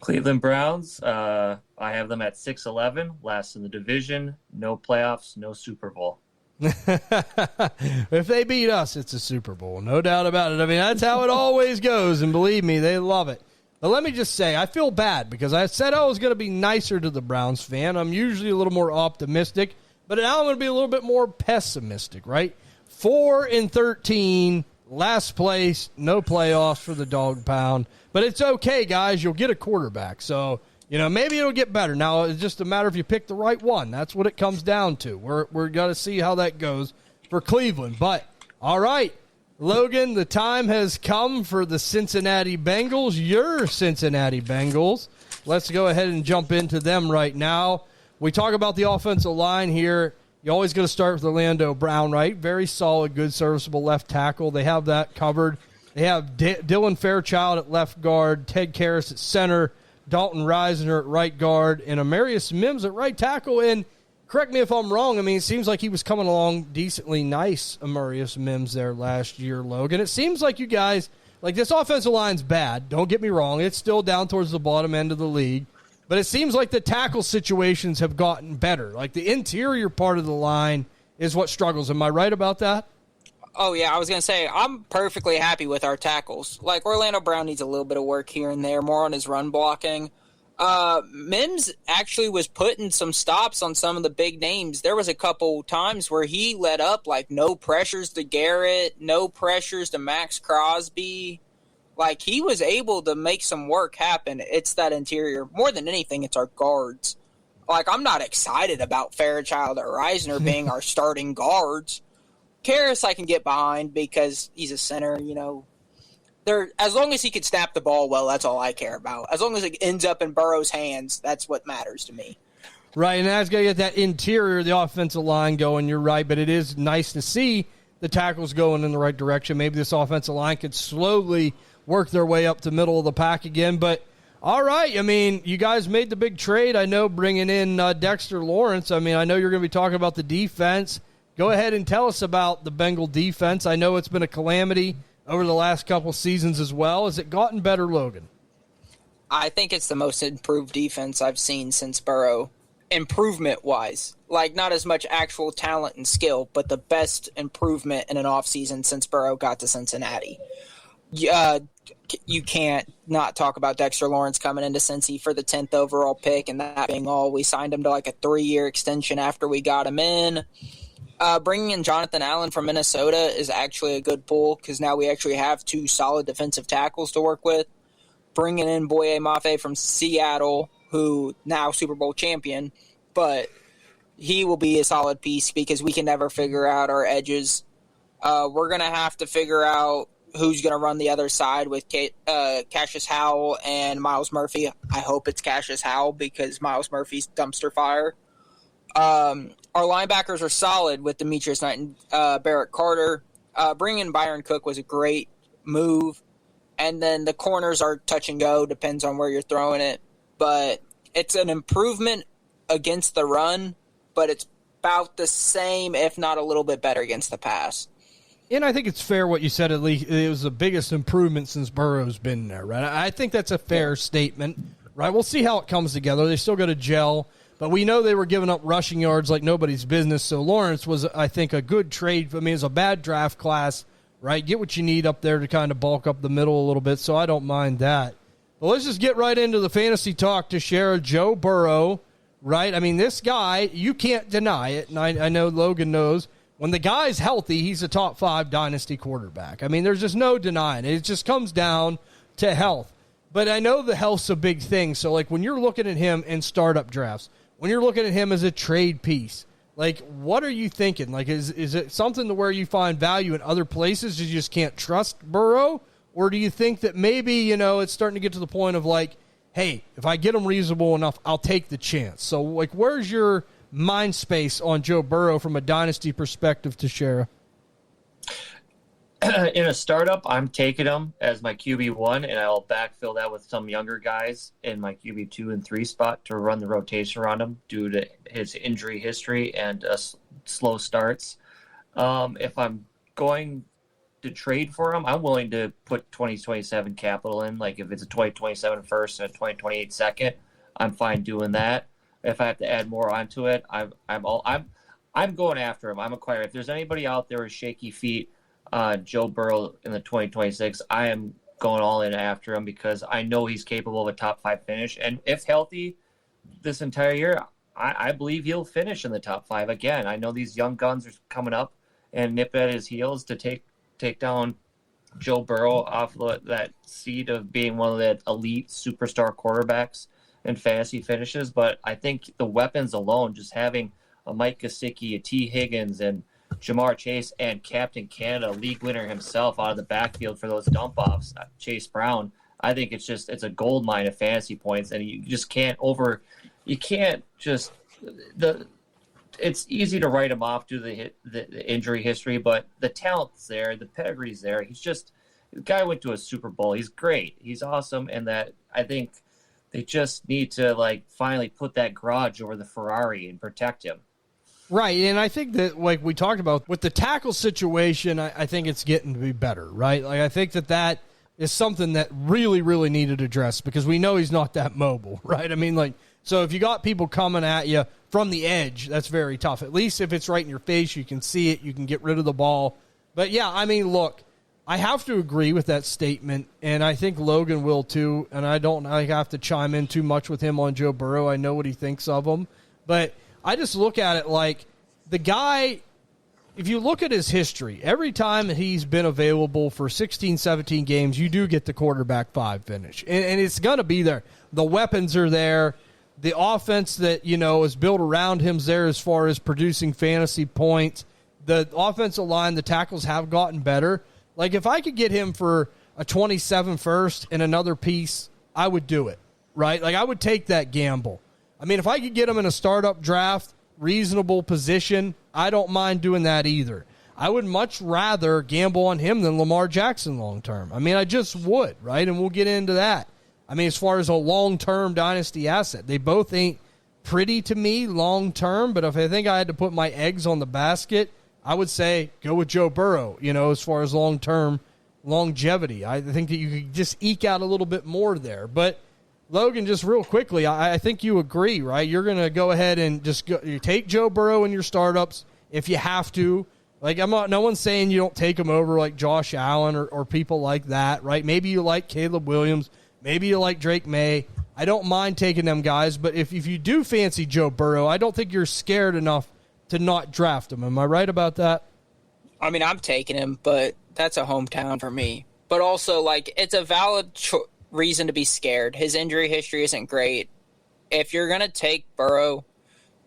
Cleveland Browns, I have them at 6-11, last in the division, no playoffs, no Super Bowl. If they beat us, it's a Super Bowl, no doubt about it. I mean, that's how it always goes, and believe me, they love it. But let me just say, I feel bad because I said I was going to be nicer to the Browns fan. I'm usually a little more optimistic, but now I'm going to be a little bit more pessimistic, right? 4-13, last place, no playoffs for the Dog Pound. But it's okay, guys. You'll get a quarterback. So, you know, maybe it'll get better. Now, it's just a matter if you pick the right one. That's what it comes down to. We're going to see how that goes for Cleveland. But, all right, Logan, the time has come for the Cincinnati Bengals, your Cincinnati Bengals. Let's go ahead and jump into them right now. We talk about the offensive line here. You always got to start with Orlando Brown, right? Very solid, good, serviceable left tackle. They have that covered. They have Dylan Fairchild at left guard, Ted Karras at center, Dalton Reisner at right guard, and Amarius Mims at right tackle. And correct me if I'm wrong. I mean, it seems like he was coming along decently nice, Amarius Mims, there last year, Logan. It seems like you guys, like this offensive line's bad. Don't get me wrong. It's still down towards the bottom end of the league. But it seems like the tackle situations have gotten better. Like the interior part of the line is what struggles. Am I right about that? Oh, yeah, I was going to say, I'm perfectly happy with our tackles. Like, Orlando Brown needs a little bit of work here and there, more on his run blocking. Mims actually was putting some stops on some of the big names. There was a couple times where he let up, like, no pressures to Garrett, no pressures to Max Crosby. Like, he was able to make some work happen. It's that interior. More than anything, it's our guards. Like, I'm not excited about Fairchild or Reisner being our starting guards. Karras I can get behind because he's a center, you know. As long as he can snap the ball well, that's all I care about. As long as it ends up in Burrow's hands, that's what matters to me. Right, and that's got to get that interior, the offensive line going, you're right, but it is nice to see the tackles going in the right direction. Maybe this offensive line could slowly work their way up to middle of the pack again, but all right, I mean, you guys made the big trade, I know, bringing in Dexter Lawrence. I mean, I know you're going to be talking about the defense. Go ahead and tell us about the Bengal defense. I know it's been a calamity over the last couple seasons as well. Has it gotten better, Logan? I think it's the most improved defense I've seen since Burrow, improvement-wise. Like, not as much actual talent and skill, but the best improvement in an offseason since Burrow got to Cincinnati. You can't not talk about Dexter Lawrence coming into Cincy for the 10th overall pick, and that being all. We signed him to like a 3-year extension after we got him in. Bringing in Jonathan Allen from Minnesota is actually a good pull because now we actually have 2 solid defensive tackles to work with. Bringing in Boye Mafe from Seattle, who now Super Bowl champion, but he will be a solid piece because we can never figure out our edges. We're going to have to figure out who's going to run the other side with Cassius Howell and Miles Murphy. I hope it's Cassius Howell because Miles Murphy's dumpster fire. Our linebackers are solid with Demetrius Knight and Barrett Carter. Bringing in Byron Cook was a great move. And then the corners are touch and go, depends on where you're throwing it. But it's an improvement against the run, but it's about the same, if not a little bit better against the pass. And I think it's fair what you said, at least it was the biggest improvement since Burrow's been there, right? I think that's a fair statement, right? We'll see how it comes together. They still got to gel. But we know they were giving up rushing yards like nobody's business, so Lawrence was, I think, a good trade. I mean, it's a bad draft class, right? Get what you need up there to kind of bulk up the middle a little bit, so I don't mind that. But let's just get right into the fantasy talk to share Joe Burrow, right? I mean, this guy, you can't deny it, and I know Logan knows. When the guy's healthy, he's a top 5 dynasty quarterback. I mean, there's just no denying it. It just comes down to health. But I know the health's a big thing, so, like, when you're looking at him in startup drafts, when you're looking at him as a trade piece, like, what are you thinking? Like, is it something to where you find value in other places, you just can't trust Burrow? Or do you think that maybe, you know, it's starting to get to the point of, like, hey, if I get him reasonable enough, I'll take the chance. So, like, where's your mind space on Joe Burrow from a dynasty perspective to share? In a startup, I'm taking him as my QB1, and I'll backfill that with some younger guys in my QB2 and 3 spot to run the rotation around him due to his injury history and slow starts. If I'm going to trade for him, I'm willing to put 2027 capital in. Like if it's a 2027 first and a 2028 second, I'm fine doing that. If I have to add more onto it, I'm going after him. I'm acquiring. If there's anybody out there with shaky feet, Joe Burrow in the 2026, I am going all in after him because I know he's capable of a top 5 finish. And if healthy this entire year, I believe he'll finish in the top 5 again. I know these young guns are coming up and nip at his heels to take down Joe Burrow off that seat of being one of the elite superstar quarterbacks and fantasy finishes. But I think the weapons alone, just having a Mike Gesicki, a T. Higgins, and Jamar Chase, and Captain Canada, league winner himself, out of the backfield for those dump-offs, Chase Brown, I think it's a gold mine of fantasy points, and you just can't it's easy to write him off due to the injury history, but the talent's there, the pedigree's there. The guy went to a Super Bowl. He's great. He's awesome, and that I think they just need to, like, finally put that garage over the Ferrari and protect him. Right, and I think that, like we talked about, with the tackle situation, I think it's getting to be better, right? Like, I think that is something that really, really needed addressed because we know he's not that mobile, right? I mean, like, so if you got people coming at you from the edge, that's very tough. At least if it's right in your face, you can see it, you can get rid of the ball. But, yeah, I mean, look, I have to agree with that statement, and I think Logan will too, and I don't have to chime in too much with him on Joe Burrow. I know what he thinks of him. But I just look at it like the guy, if you look at his history, every time he's been available for 16, 17 games, you do get the quarterback 5 finish. And it's going to be there. The weapons are there. The offense that, is built around him's there as far as producing fantasy points. The offensive line, the tackles have gotten better. Like, if I could get him for a 27 first and another piece, I would do it, right? Like, I would take that gamble. I mean, if I could get him in a startup draft, reasonable position, I don't mind doing that either. I would much rather gamble on him than Lamar Jackson long-term. I mean, I just would, right? And we'll get into that. I mean, as far as a long-term dynasty asset, they both ain't pretty to me long-term, but if I think I had to put my eggs on the basket, I would say go with Joe Burrow, as far as long-term longevity. I think that you could just eke out a little bit more there. But, Logan, just real quickly, I think you agree, right? You're going to go ahead and you take Joe Burrow in your startups if you have to. Like, no one's saying you don't take him over like Josh Allen or people like that, right? Maybe you like Caleb Williams. Maybe you like Drake May. I don't mind taking them guys, but if you do fancy Joe Burrow, I don't think you're scared enough to not draft him. Am I right about that? I mean, I'm taking him, but that's a hometown for me. But also, like, it's a valid reason to be scared. His injury history isn't great. If you're going to take Burrow,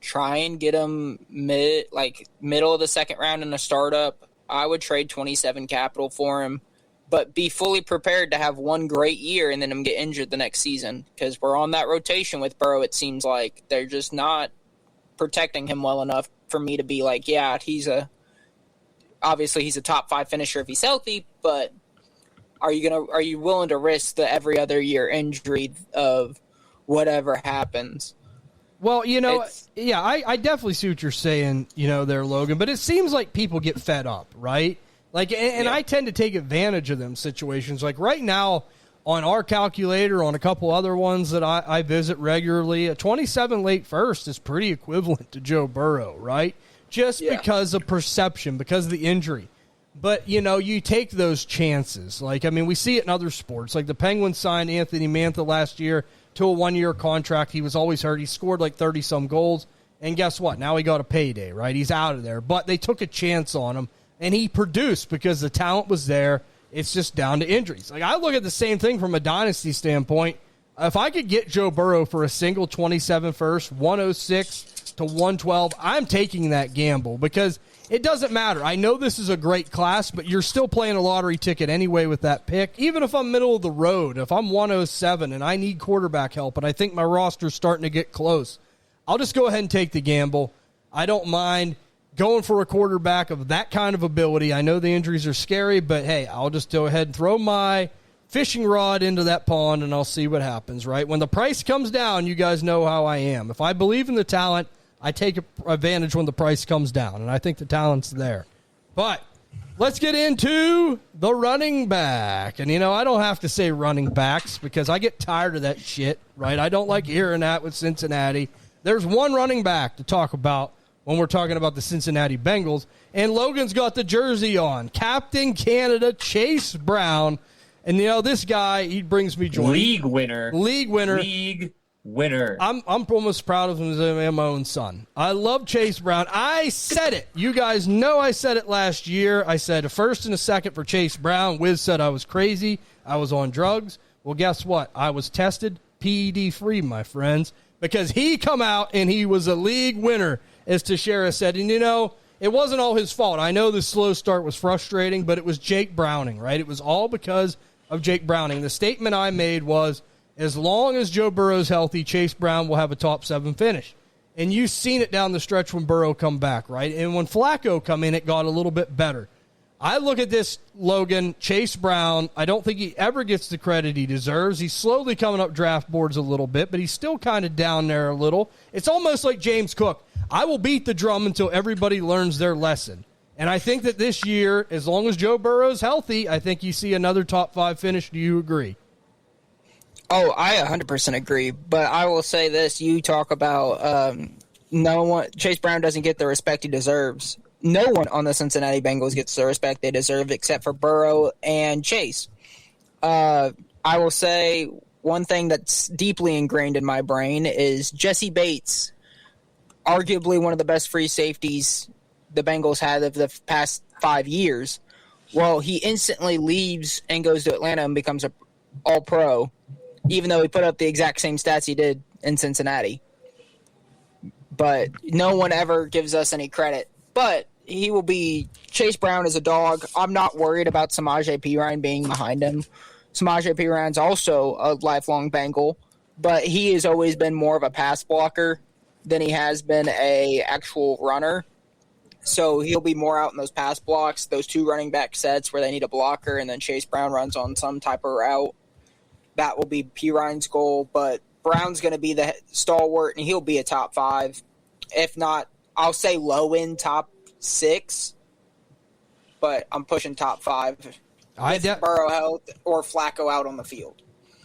try and get him middle of the second round in a startup. I would trade 27 capital for him, but be fully prepared to have one great year and then him get injured the next season because we're on that rotation with Burrow. It seems like they're just not protecting him well enough for me to be like, yeah, obviously he's a top 5 finisher if he's healthy, but are you willing to risk the every other year injury of whatever happens? Well, I definitely see what you're saying, there, Logan, but it seems like people get fed up, right? Like, and I tend to take advantage of them situations. Like right now on our calculator, on a couple other ones that I visit regularly, a 27 late first is pretty equivalent to Joe Burrow, right? Just because of perception, because of the injury. But, you take those chances. Like, I mean, we see it in other sports. Like the Penguins signed Anthony Mantha last year to a 1-year contract. He was always hurt. He scored like 30-some goals. And guess what? Now he got a payday, right? He's out of there. But they took a chance on him, and he produced because the talent was there. It's just down to injuries. Like, I look at the same thing from a dynasty standpoint. If I could get Joe Burrow for a single 27 first, 106 to 112, I'm taking that gamble because it doesn't matter. I know this is a great class, but you're still playing a lottery ticket anyway with that pick. Even if I'm middle of the road, if I'm 107 and I need quarterback help and I think my roster's starting to get close, I'll just go ahead and take the gamble. I don't mind going for a quarterback of that kind of ability. I know the injuries are scary, but hey, I'll just go ahead and throw my fishing rod into that pond and I'll see what happens, right? When the price comes down, you guys know how I am. If I believe in the talent, I take advantage when the price comes down, and I think the talent's there. But let's get into the running back. And, I don't have to say running backs because I get tired of that shit, right? I don't like hearing that with Cincinnati. There's one running back to talk about when we're talking about the Cincinnati Bengals, and Logan's got the jersey on. Captain Canada, Chase Brown. And, this guy, he brings me joy. League winner. I'm almost proud of him as my own son. I love Chase Brown. I said it. You guys know I said it last year. I said a first and a second for Chase Brown. Wiz said I was crazy. I was on drugs. Well, guess what? I was tested PED-free, my friends, because he come out and he was a league winner, as Teixeira said. And, it wasn't all his fault. I know the slow start was frustrating, but it was Jake Browning, right? It was all because of Jake Browning. The statement I made was, as long as Joe Burrow's healthy, Chase Brown will have a top 7 finish. And you've seen it down the stretch when Burrow come back, right? And when Flacco come in, it got a little bit better. I look at this, Logan, Chase Brown, I don't think he ever gets the credit he deserves. He's slowly coming up draft boards a little bit, but he's still kind of down there a little. It's almost like James Cook. I will beat the drum until everybody learns their lesson. And I think that this year, as long as Joe Burrow's healthy, I think you see another top 5 finish. Do you agree? Oh, I 100% agree. But I will say this. You talk about no one. Chase Brown doesn't get the respect he deserves. No one on the Cincinnati Bengals gets the respect they deserve except for Burrow and Chase. I will say one thing that's deeply ingrained in my brain is Jesse Bates, arguably one of the best free safeties the Bengals had of the past 5 years. Well, he instantly leaves and goes to Atlanta and becomes an all-pro, even though he put up the exact same stats he did in Cincinnati. But no one ever gives us any credit. But he will be – Chase Brown is a dog. I'm not worried about Samaje Perine being behind him. Samaje Perine's also a lifelong Bengal, but he has always been more of a pass blocker than he has been a actual runner. So he'll be more out in those pass blocks, those 2 running back sets where they need a blocker, and then Chase Brown runs on some type of route. That will be Perine's goal, but Brown's going to be the stalwart, and he'll be a top 5. If not, I'll say low-end top 6, but I'm pushing top 5 with Burrow health or Flacco out on the field.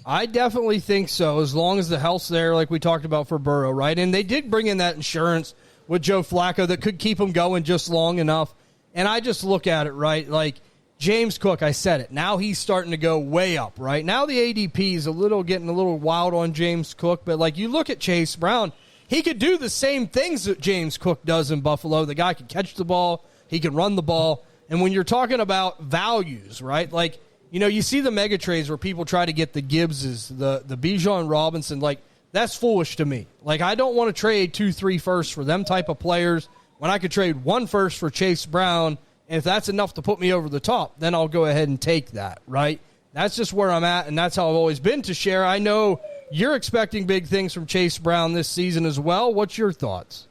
I definitely think so, as long as the health's there, like we talked about for Burrow, right? And they did bring in that insurance with Joe Flacco that could keep him going just long enough. And I just look at it, right? Like James Cook, I said it. Now he's starting to go way up, right? Now the ADP is getting a little wild on James Cook, but like you look at Chase Brown, he could do the same things that James Cook does in Buffalo. The guy can catch the ball, he can run the ball. And when you're talking about values, right? Like, you know, you see the mega trades where people try to get the Gibbses, the Bijan Robinson, like that's foolish to me. Like I don't want to trade 2-3 firsts for them type of players when I could trade 1 first for Chase Brown. And if that's enough to put me over the top, then I'll go ahead and take that, right? That's just where I'm at, and that's how I've always been to share. I know you're expecting big things from Chase Brown this season as well. What's your thoughts?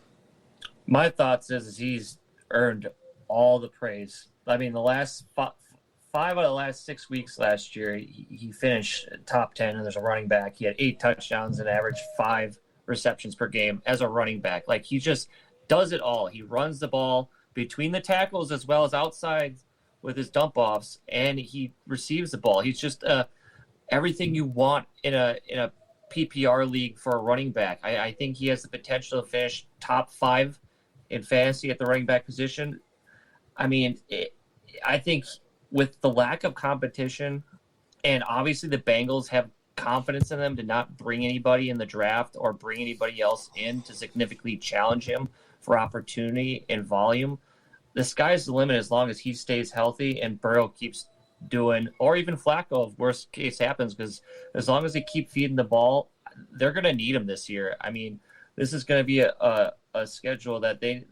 My thoughts is he's earned all the praise. I mean, the last 5 out of the last 6 weeks last year, he finished top 10, and there's a running back. He had 8 touchdowns and averaged 5 receptions per game as a running back. Like, he just does it all. He runs the ball between the tackles as well as outside with his dump-offs, and he receives the ball. He's just everything you want in a PPR league for a running back. I think he has the potential to finish top 5 in fantasy at the running back position. I mean, I think with the lack of competition, and obviously the Bengals have confidence in them to not bring anybody in the draft or bring anybody else in to significantly challenge him for opportunity and volume, the sky's the limit as long as he stays healthy and Burrow keeps doing, or even Flacco if worst case happens, because as long as they keep feeding the ball, they're going to need him this year. I mean, this is going to be a schedule that they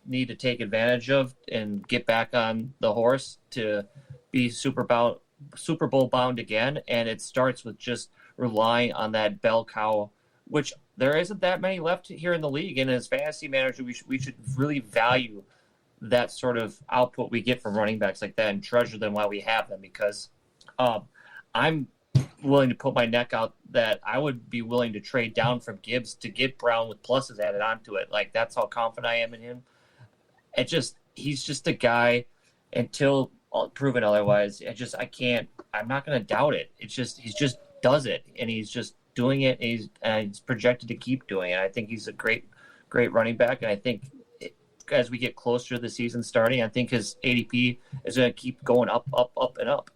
need to take advantage of and get back on the horse to be Super Bowl bound again. And it starts with just relying on that bell cow, which there isn't that many left here in the league. And as fantasy manager, we should really value that sort of output we get from running backs like that and treasure them while we have them, because I'm willing to put my neck out that I would be willing to trade down from Gibbs to get Brown with pluses added onto it. Like, that's how confident I am in him. He's just a guy until proven otherwise. I'm not going to doubt it. He just does it, and he's just doing it. And he's projected to keep doing it. I think he's a great running back. And I think as we get closer to the season starting, I think his ADP is going to keep going up, and up.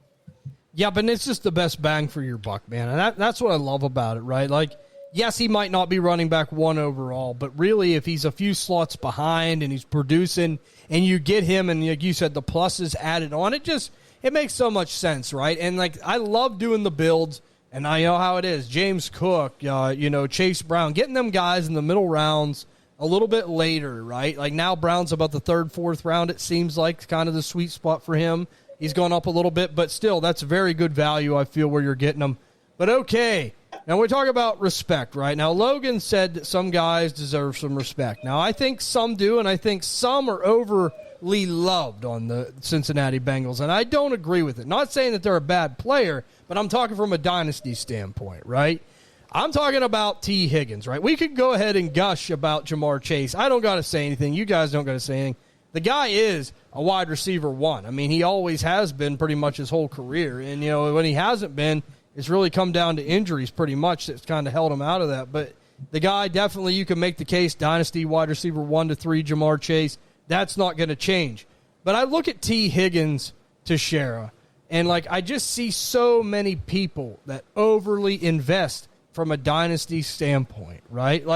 Yeah, but it's just the best bang for your buck, man. And that's what I love about it, right? Like, yes, he might not be running back 1 overall, but really if he's a few slots behind and he's producing and you get him and, like you said, the pluses added on, it makes so much sense, right? And, like, I love doing the builds, and I know how it is. James Cook, Chase Brown, getting them guys in the middle rounds a little bit later, right? Like, now Brown's about the 3rd, 4th round, it seems like, kind of the sweet spot for him. He's gone up a little bit, but still, that's very good value, I feel, where you're getting them. But okay, now we talk about respect, right? Now, Logan said that some guys deserve some respect. Now, I think some do, and I think some are universally loved on the Cincinnati Bengals, and I don't agree with it. Not saying that they're a bad player, but I'm talking from a dynasty standpoint, right? I'm talking about T. Higgins, right? We could go ahead and gush about Jamar Chase. I don't got to say anything. You guys don't got to say anything. The guy is a wide receiver one. I mean, he always has been pretty much his whole career. And, when he hasn't been, it's really come down to injuries pretty much that's kind of held him out of that. But the guy, definitely you can make the case, dynasty wide receiver 1 to 3, Jamar Chase. That's not going to change. But I look at T. Higgins, Teixeira, and, I just see so many people that overly invest from a dynasty standpoint, right?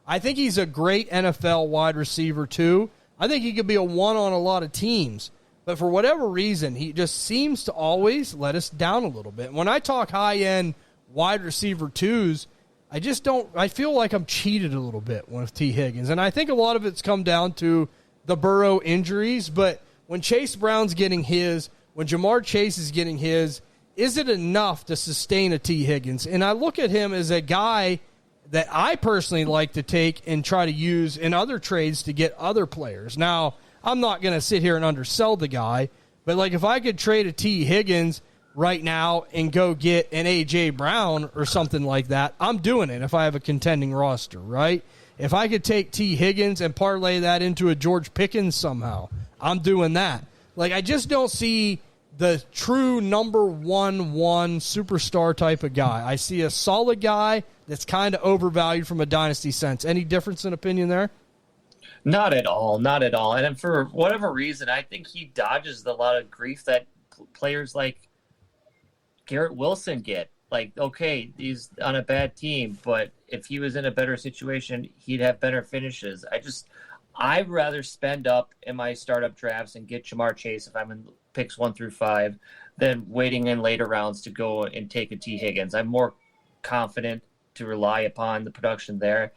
I think he's a great NFL wide receiver, too. I think he could be a one on a lot of teams, but for whatever reason, he just seems to always let us down a little bit. When I talk high-end wide receiver twos, I feel like I'm cheated a little bit with T. Higgins, and I think a lot of it's come down to the Burrow injuries, but when Chase Brown's getting his, when Jamar Chase is getting his, is it enough to sustain a T. Higgins? And I look at him as a guy that I personally like to take and try to use in other trades to get other players. Now, I'm not going to sit here and undersell the guy, but if I could trade a T. Higgins right now and go get an A.J. Brown or something like that, I'm doing it if I have a contending roster, right? If I could take T. Higgins and parlay that into a George Pickens somehow, I'm doing that. I just don't see the true number one superstar type of guy. I see a solid guy that's kind of overvalued from a dynasty sense. Any difference in opinion there? Not at all. Not at all. And for whatever reason, I think he dodges a lot of grief that players like Garrett Wilson get. Okay, he's on a bad team, but if he was in a better situation, he'd have better finishes. I'd rather spend up in my startup drafts and get Jamar Chase if I'm in picks 1 through 5 than waiting in later rounds to go and take a T. Higgins. I'm more confident to rely upon the production there.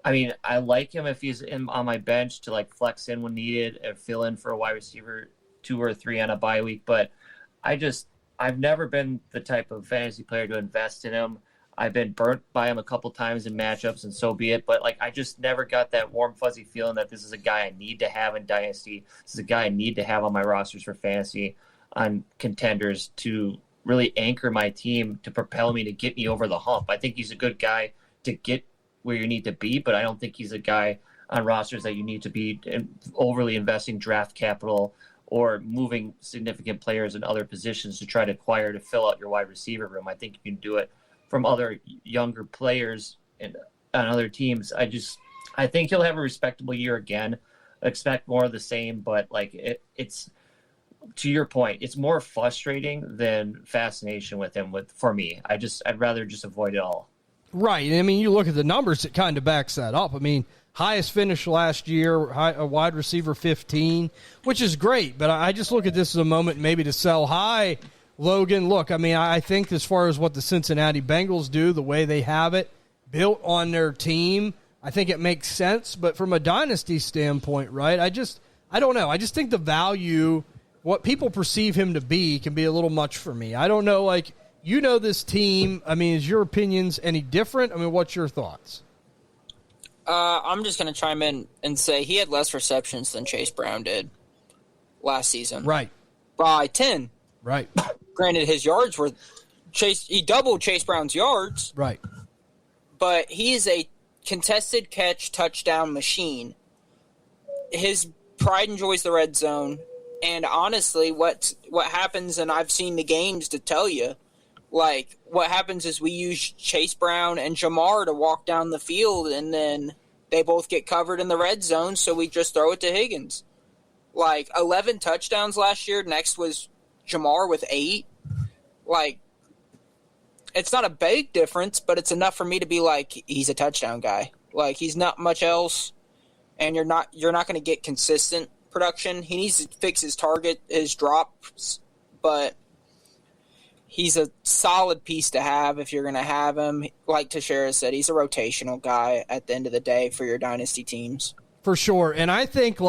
I mean, I like him if he's on my bench to flex in when needed and fill in for a wide receiver 2 or 3 on a bye week. But I've never been the type of fantasy player to invest in him. I've been burnt by him a couple times in matchups, and so be it. But I just never got that warm, fuzzy feeling that this is a guy I need to have in Dynasty. This is a guy I need to have on my rosters for fantasy on contenders to really anchor my team to propel me to get me over the hump. I think he's a good guy to get where you need to be, but I don't think he's a guy on rosters that you need to be overly investing draft capital or moving significant players in other positions to try to acquire to fill out your wide receiver room. I think you can do it from other younger players and on other teams. I think he'll have a respectable year again. Expect more of the same, but it's to your point, it's more frustrating than fascination with him. For me, I'd rather just avoid it all. Right. I mean, you look at the numbers, it kind of backs that up. I mean, highest finish last year, a wide receiver 15, which is great. But I just look at this as a moment maybe to sell high. Logan, look, I mean, I think as far as what the Cincinnati Bengals do, the way they have it built on their team, I think it makes sense. But from a dynasty standpoint, right, I don't know. I just think the value, what people perceive him to be, can be a little much for me. I don't know, this team. I mean, is your opinions any different? I mean, what's your thoughts? I'm just going to chime in and say he had less receptions than Chase Brown did last season. Right. By 10. Right. Granted, his yards were he doubled Chase Brown's yards. Right. But he is a contested catch touchdown machine. His pride enjoys the red zone. And honestly, what happens, and I've seen the games to tell you, what happens is we use Chase Brown and Jamar to walk down the field, and then they both get covered in the red zone, so we just throw it to Higgins. 11 touchdowns last year. Next was Jamar with 8. It's not a big difference, but it's enough for me to be he's a touchdown guy. He's not much else, and you're not going to get consistent production. He needs to fix his target, his drops, but he's a solid piece to have if you're going to have him. Like Teixeira said, he's a rotational guy at the end of the day for your dynasty teams. For sure, and I think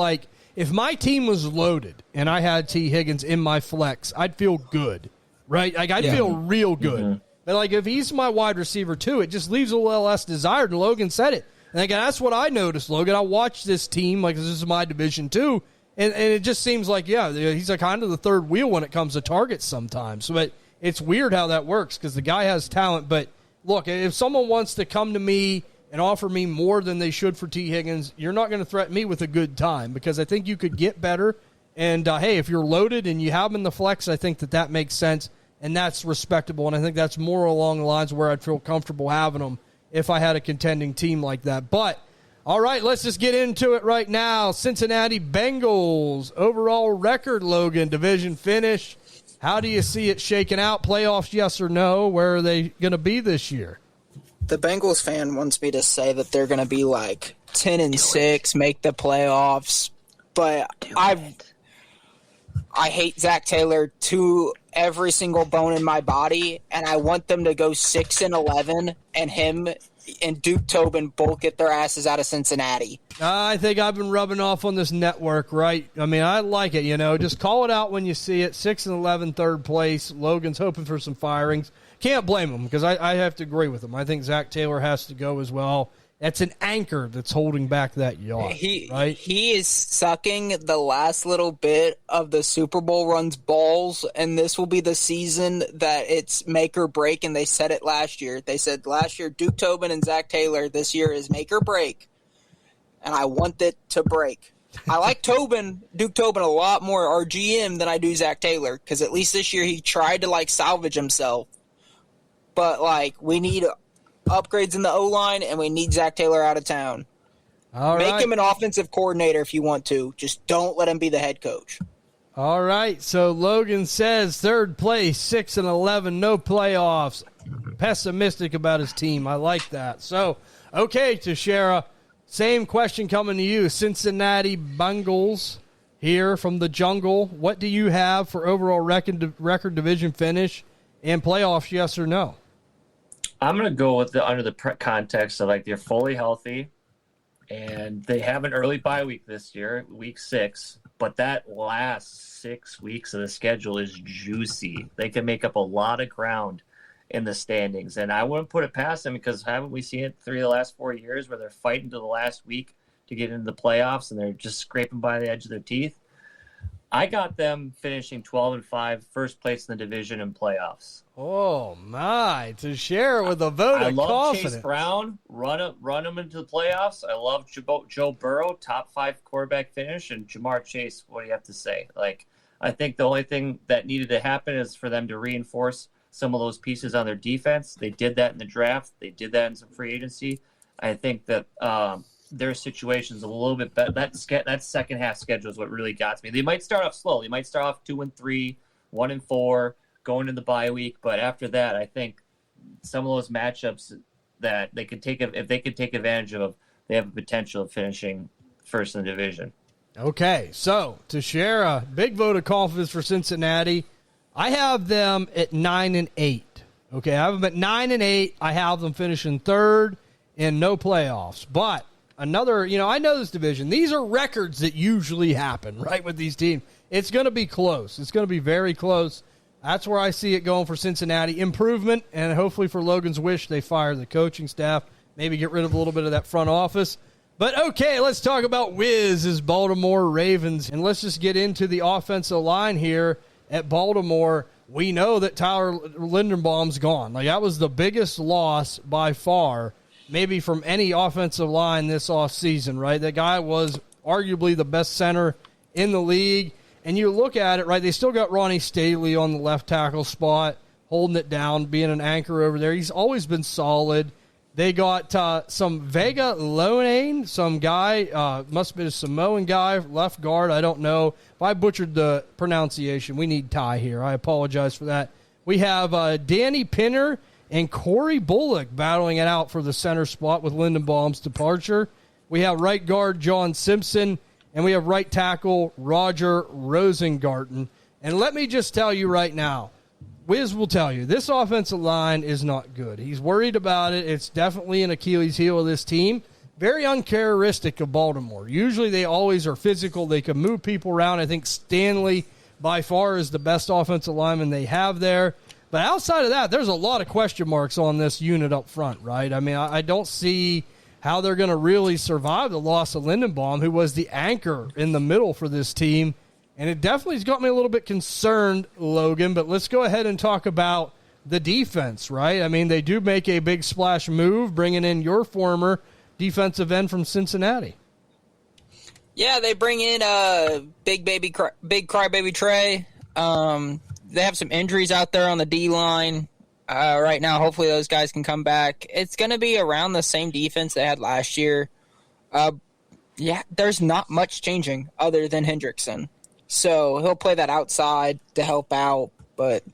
if my team was loaded and I had T. Higgins in my flex, I'd feel good, right? I'd feel real good. Mm-hmm. But if he's my wide receiver too, it just leaves a little less desired. And Logan said it. And that's what I noticed, Logan. I watched this team, this is my division too, And it just seems like, he's like kind of the third wheel when it comes to targets sometimes. But it's weird how that works because the guy has talent. But, look, if someone wants to come to me and offer me more than they should for T. Higgins, you're not going to threaten me with a good time because I think you could get better. And, hey, if you're loaded and you have him in the flex, I think that makes sense, and that's respectable. And I think that's more along the lines where I'd feel comfortable having him if I had a contending team like that. But, all right, let's just get into it right now. Cincinnati Bengals, overall record, Logan, division finish. How do you see it shaking out? Playoffs, yes or no? Where are they going to be this year? The Bengals fan wants me to say that they're going to be like 10-6, make the playoffs. But I hate Zach Taylor to every single bone in my body, and I want them to go 6-11, and him and Duke Tobin both get their asses out of Cincinnati. I think I've been rubbing off on this network, right? I mean, I like it, Just call it out when you see it. 6-11, third place. Logan's hoping for some firings. Can't blame him because I have to agree with him. I think Zach Taylor has to go as well. That's an anchor that's holding back that yacht, right? He is sucking the last little bit of the Super Bowl run's balls, and this will be the season that it's make or break, and they said it last year. They said last year Duke Tobin and Zach Taylor, this year is make or break, and I want it to break. I like Duke Tobin a lot more, our GM, than I do Zach Taylor, because at least this year he tried to, salvage himself. But, we need upgrades in the O-line, and we need Zach Taylor out of town. Make him an offensive coordinator if you want to. Just don't let him be the head coach. All right, so Logan says third place, 6-11, no playoffs. Pessimistic about his team. I like that. So, okay, Teixeira, same question coming to you. Cincinnati Bengals here from the jungle. What do you have for overall record division finish and playoffs, yes or no? I'm going to go with under the context of they're fully healthy and they have an early bye week this year, week 6, but that last 6 weeks of the schedule is juicy. They can make up a lot of ground in the standings, and I wouldn't put it past them because haven't we seen it 3 of the last 4 years where they're fighting to the last week to get into the playoffs and they're just scraping by the edge of their teeth? I got them finishing 12-5, first place in the division in playoffs. Oh, my. To share with a vote of confidence. I love Chase Brown. Run him into the playoffs. I love Joe Burrow, top 5 quarterback finish. And Jamar Chase, what do you have to say? I think the only thing that needed to happen is for them to reinforce some of those pieces on their defense. They did that in the draft. They did that in some free agency. I think that their situation's a little bit better. That second half schedule is what really got me. They might start off slow. They might start off 2-3, 1-4, going to the bye week. But after that, I think some of those matchups that they could take, if they could take advantage of, they have a potential of finishing first in the division. Okay, so to share a big vote of confidence for Cincinnati, I have them at 9-8. Okay, I have them at 9-8. I have them finishing third in no playoffs. But another, I know this division. These are records that usually happen, right, with these teams. It's going to be close. It's going to be very close. That's where I see it going for Cincinnati. Improvement, and hopefully for Logan's wish, they fire the coaching staff, maybe get rid of a little bit of that front office. But, okay, let's talk about Wiz's Baltimore Ravens, and let's just get into the offensive line here at Baltimore. We know that Tyler Linderbaum's gone. That was the biggest loss by far, maybe from any offensive line this offseason, right? That guy was arguably the best center in the league. And you look at it, right, they still got Ronnie Staley on the left tackle spot, holding it down, being an anchor over there. He's always been solid. They got some Vega Lonane, some guy, must have been a Samoan guy, left guard, I don't know. If I butchered the pronunciation, we need Ty here. I apologize for that. We have Danny Pinner and Corey Bullock battling it out for the center spot with Lindenbaum's departure. We have right guard John Simpson, and we have right tackle Roger Rosengarten. And let me just tell you right now, Wiz will tell you, this offensive line is not good. He's worried about it. It's definitely an Achilles heel of this team. Very uncharacteristic of Baltimore. Usually they always are physical. They can move people around. I think Stanley, by far, is the best offensive lineman they have there. But outside of that, there's a lot of question marks on this unit up front, right? I mean, I don't see how they're going to really survive the loss of Lindenbaum, who was the anchor in the middle for this team. And it definitely has got me a little bit concerned, Logan, but let's go ahead and talk about the defense, right? I mean, they do make a big splash move, bringing in your former defensive end from Cincinnati. Yeah, they bring in big crybaby Trey. They have some injuries out there on the D-line right now. Hopefully those guys can come back. It's going to be around the same defense they had last year. There's not much changing other than Hendrickson. So he'll play that outside to help out, but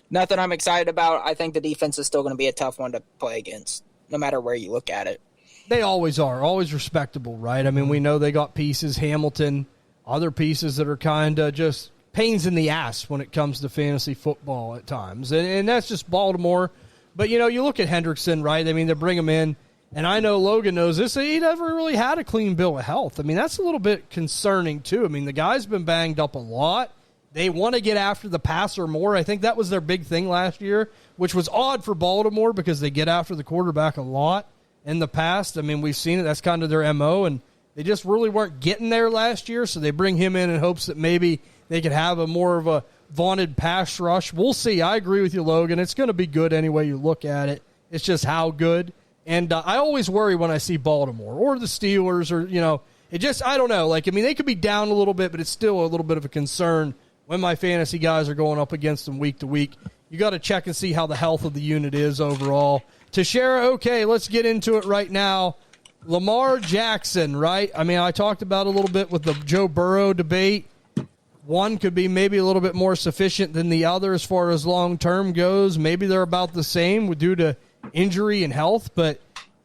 nothing I'm excited about. I think the defense is still going to be a tough one to play against, no matter where you look at it. They always are, always respectable, right? I mean, we know they got pieces, Hamilton, other pieces that are kind of just pains in the ass when it comes to fantasy football at times. And that's just Baltimore. But, you look at Hendrickson, right? I mean, they bring him in, and I know Logan knows this. He never really had a clean bill of health. I mean, that's a little bit concerning, too. I mean, the guy's been banged up a lot. They want to get after the passer more. I think that was their big thing last year, which was odd for Baltimore because they get after the quarterback a lot in the past. I mean, we've seen it. That's kind of their MO, and they just really weren't getting there last year, so they bring him in hopes that maybe they could have a more of a vaunted pass rush. We'll see. I agree with you, Logan. It's going to be good any way you look at it. It's just how good. And I always worry when I see Baltimore or the Steelers or, it just, I don't know. Like, I mean, they could be down a little bit, but it's still a little bit of a concern when my fantasy guys are going up against them week to week. You got to check and see how the health of the unit is overall. Teixeira, okay, let's get into it right now. Lamar Jackson, right? I mean, I talked about a little bit with the Joe Burrow debate. One could be maybe a little bit more sufficient than the other as far as long-term goes. Maybe they're about the same due to injury and health, but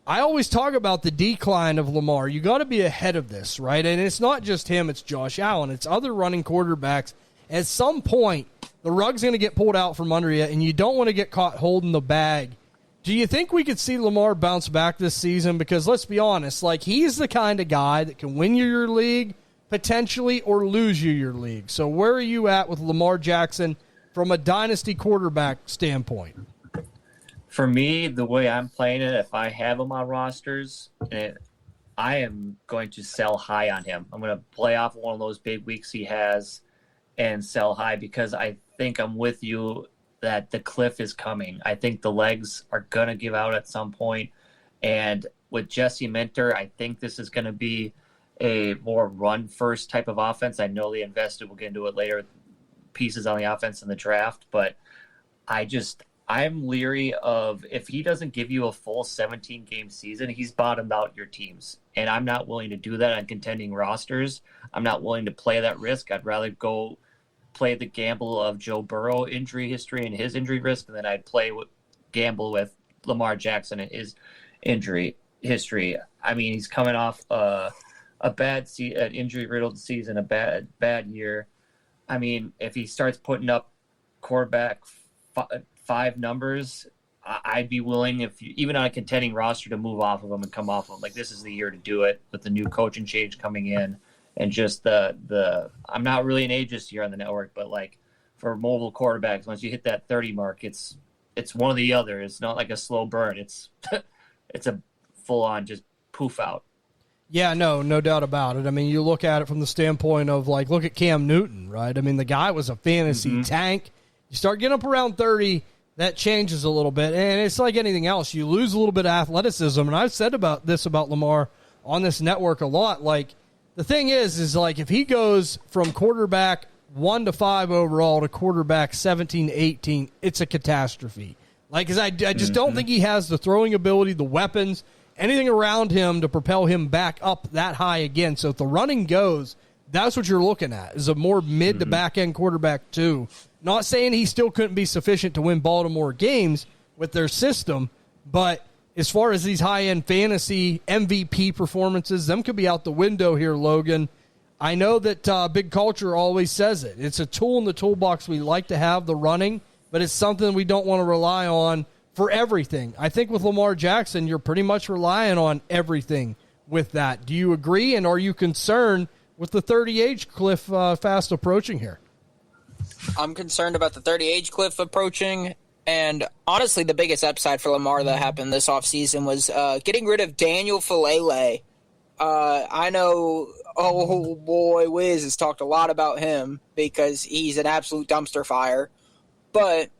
I always talk about the decline of Lamar. You got to be ahead of this, right? And it's not just him, it's Josh Allen. It's other running quarterbacks. At some point, the rug's going to get pulled out from under you, and you don't want to get caught holding the bag. Do you think we could see Lamar bounce back this season? Because let's be honest, like, he's the kind of guy that can win you your league potentially or lose you your league. So where are you at with Lamar Jackson from a dynasty quarterback standpoint? For me, the way I'm playing it, if I have him on rosters, I am going to sell high on him. I'm going to play off one of those big weeks he has and sell high because I think I'm with you that the cliff is coming. I think the legs are going to give out at some point. And with Jesse Minter, I think this is going to be a more run-first type of offense. I know they invested, we'll get into it later, pieces on the offense in the draft, but I'm leery of if he doesn't give you a full 17-game season, he's bottomed out your teams. And I'm not willing to do that on contending rosters. I'm not willing to play that risk. I'd rather go play the gamble of Joe Burrow injury history and his injury risk, and then I'd gamble with Lamar Jackson and his injury history. I mean, he's coming off a bad an injury-riddled season, a bad year. I mean, if he starts putting up quarterback five numbers, I'd be willing, even on a contending roster, to move off of him and come off of him. Like, this is the year to do it with the new coaching change coming in. And just I'm not really an ageist here on the network, but like for mobile quarterbacks, once you hit that 30 mark, it's one or the other. It's not like a slow burn. It's a full on just poof out. Yeah, no doubt about it. I mean, you look at it from the standpoint of like, look at Cam Newton, right? I mean, the guy was a fantasy tank. You start getting up around 30, that changes a little bit. And it's like anything else. You lose a little bit of athleticism. And I've said about Lamar on this network a lot. Like, the thing is like if he goes from quarterback 1 to 5 overall to quarterback 17 to 18, it's a catastrophe. Like, because I just don't think he has the throwing ability, the weapons, anything around him to propel him back up that high again. So if the running goes, that's what you're looking at, is a more mid to back end quarterback too. Not saying he still couldn't be sufficient to win Baltimore games with their system, but as far as these high-end fantasy MVP performances, them could be out the window here, Logan. I know that Big Culture always says it. It's a tool in the toolbox we like to have, the running, but it's something we don't want to rely on for everything. I think with Lamar Jackson, you're pretty much relying on everything with that. Do you agree, and are you concerned with the 30 age cliff fast approaching here? I'm concerned about the 30 age cliff approaching, And honestly, the biggest upside for Lamar that happened this offseason was getting rid of Daniel Falele. I know, oh boy, Wiz has talked a lot about him because he's an absolute dumpster fire. But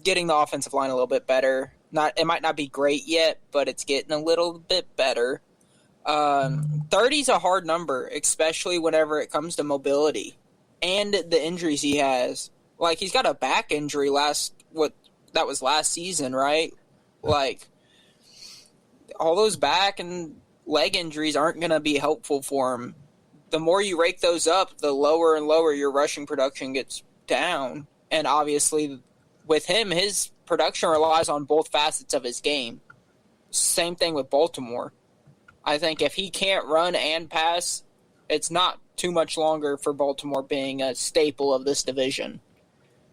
getting the offensive line a little bit better. It might not be great yet, but it's getting a little bit better. 30 is a hard number, especially whenever it comes to mobility and the injuries he has. Like, he's got a back injury that was last season, right? Like, all those back and leg injuries aren't going to be helpful for him. The more you rake those up, the lower and lower your rushing production gets down. And obviously, with him, his production relies on both facets of his game. Same thing with Baltimore. I think if he can't run and pass, it's not too much longer for Baltimore being a staple of this division.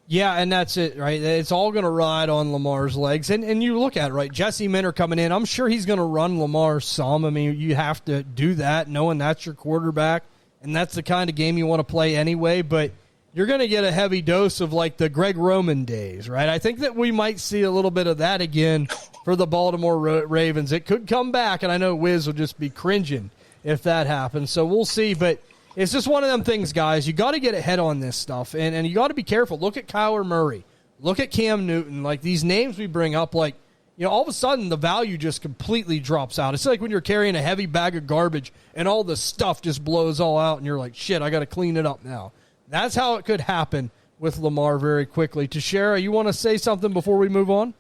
Yeah, and that's it, right? It's all going to ride on Lamar's legs. And you look at it, right? Jesse Minter coming in. I'm sure he's going to run Lamar some. I mean, you have to do that knowing that's your quarterback, and that's the kind of game you want to play anyway. But you're going to get a heavy dose of, like, the Greg Roman days, right? I think that we might see a little bit of that again for the Baltimore Ravens. It could come back, and I know Wiz will just be cringing if that happens. So we'll see, but it's just one of them things, guys. You got to get ahead on this stuff, and you got to be careful. Look at Kyler Murray. Look at Cam Newton. Like, these names we bring up, like, you know, all of a sudden the value just completely drops out. It's like when you're carrying a heavy bag of garbage and all the stuff just blows all out, and you're like, shit, I got to clean it up now. That's how it could happen with Lamar very quickly. Teixeira, you want to say something before we move on?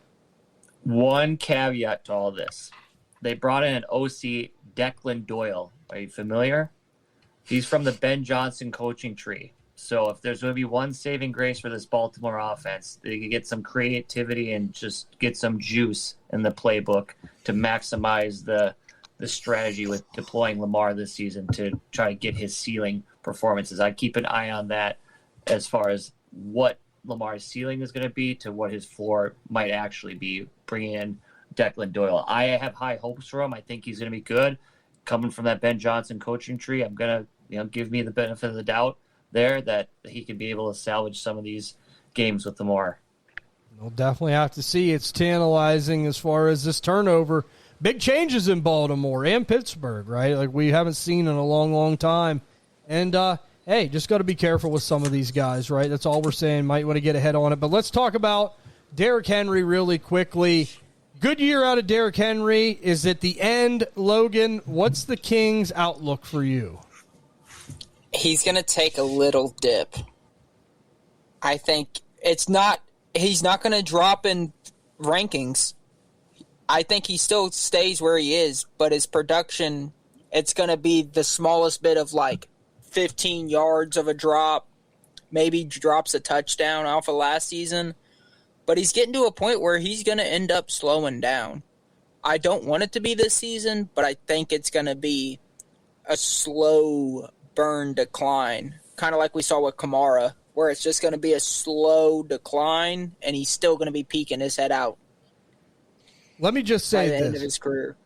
One caveat to all this. They brought in an OC, Declan Doyle. Are you familiar? He's from the Ben Johnson coaching tree. So if there's going to be one saving grace for this Baltimore offense, they can get some creativity and just get some juice in the playbook to maximize the strategy with deploying Lamar this season to try to get his ceiling performances. I keep an eye on that as far as what Lamar's ceiling is going to be to what his floor might actually be, bringing in Declan Doyle. I have high hopes for him. I think he's going to be good. Coming from that Ben Johnson coaching tree, I'm going to give me the benefit of the doubt there that he could be able to salvage some of these games with Lamar. We'll definitely have to see. It's tantalizing as far as this turnover. Big changes in Baltimore and Pittsburgh, right? Like we haven't seen in a long, long time. And, hey, just got to be careful with some of these guys, right? That's all we're saying. Might want to get ahead on it. But let's talk about Derrick Henry really quickly. Good year out of Derrick Henry. Is at the end, Logan, what's the Kings' outlook for you? He's going to take a little dip. I think he's not going to drop in rankings. I think he still stays where he is, but his production, it's going to be the smallest bit of like 15 yards of a drop, maybe drops a touchdown off of last season. But he's getting to a point where he's going to end up slowing down. I don't want it to be this season, but I think it's going to be a slow burn decline, kind of like we saw with Kamara, where it's just going to be a slow decline, and he's still going to be peeking his head out. Let me just say by the this. end of his career.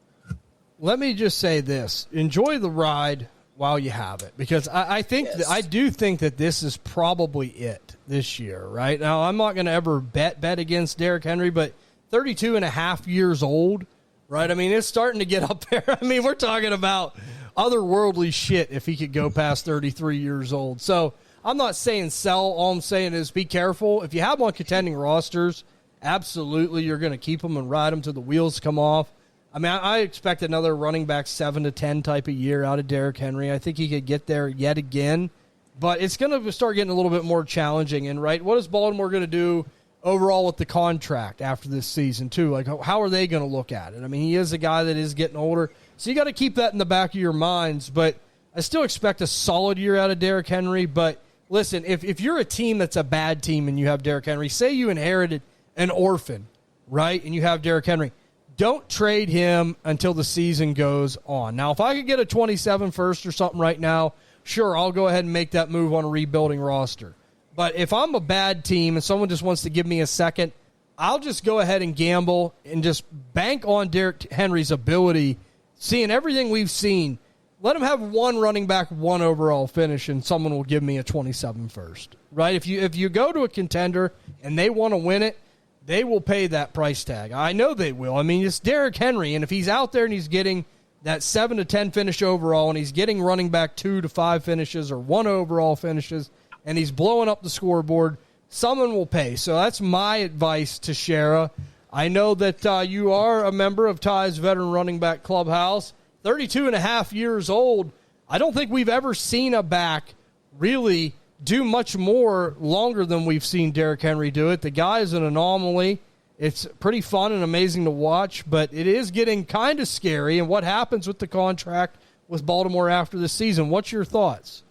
Let me just say this. Enjoy the ride while you have it, because I think Yes. I do think that this is probably it this year, right? Now, I'm not going to ever bet against Derrick Henry, but 32 and a half years old, right? I mean, it's starting to get up there. I mean, we're talking about otherworldly shit if he could go past 33 years old. So I'm not saying sell. All I'm saying is be careful. If you have him on contending rosters, absolutely you're going to keep him and ride him till the wheels come off. I mean, I expect another running back 7 to 10 type of year out of Derrick Henry. I think he could get there yet again. But it's going to start getting a little bit more challenging. And, right, what is Baltimore going to do overall with the contract after this season, too? Like, how are they going to look at it? I mean, he is a guy that is getting older. So you got to keep that in the back of your minds. But I still expect a solid year out of Derrick Henry. But, listen, if you're a team that's a bad team and you have Derrick Henry, say you inherited an orphan, right, and you have Derrick Henry, don't trade him until the season goes on. Now, if I could get a 27 first or something right now, sure, I'll go ahead and make that move on a rebuilding roster. But if I'm a bad team and someone just wants to give me a second, I'll just go ahead and gamble and just bank on Derrick Henry's ability, seeing everything we've seen. Let him have one running back, one overall finish, and someone will give me a 27 first. Right? If you go to a contender and they want to win it, they will pay that price tag. I know they will. I mean, it's Derrick Henry, and if he's out there and he's getting that 7 to 10 finish overall, and he's getting running back 2 to 5 finishes or 1 overall finishes, and he's blowing up the scoreboard, someone will pay. So that's my advice to Shara. I know that you are a member of Ty's Veteran Running Back Clubhouse. 32 and a half years old. I don't think we've ever seen a back really do much more longer than we've seen Derrick Henry do it. The guy is an anomaly. It's pretty fun and amazing to watch, but it is getting kind of scary. And what happens with the contract with Baltimore after this season? What's your thoughts?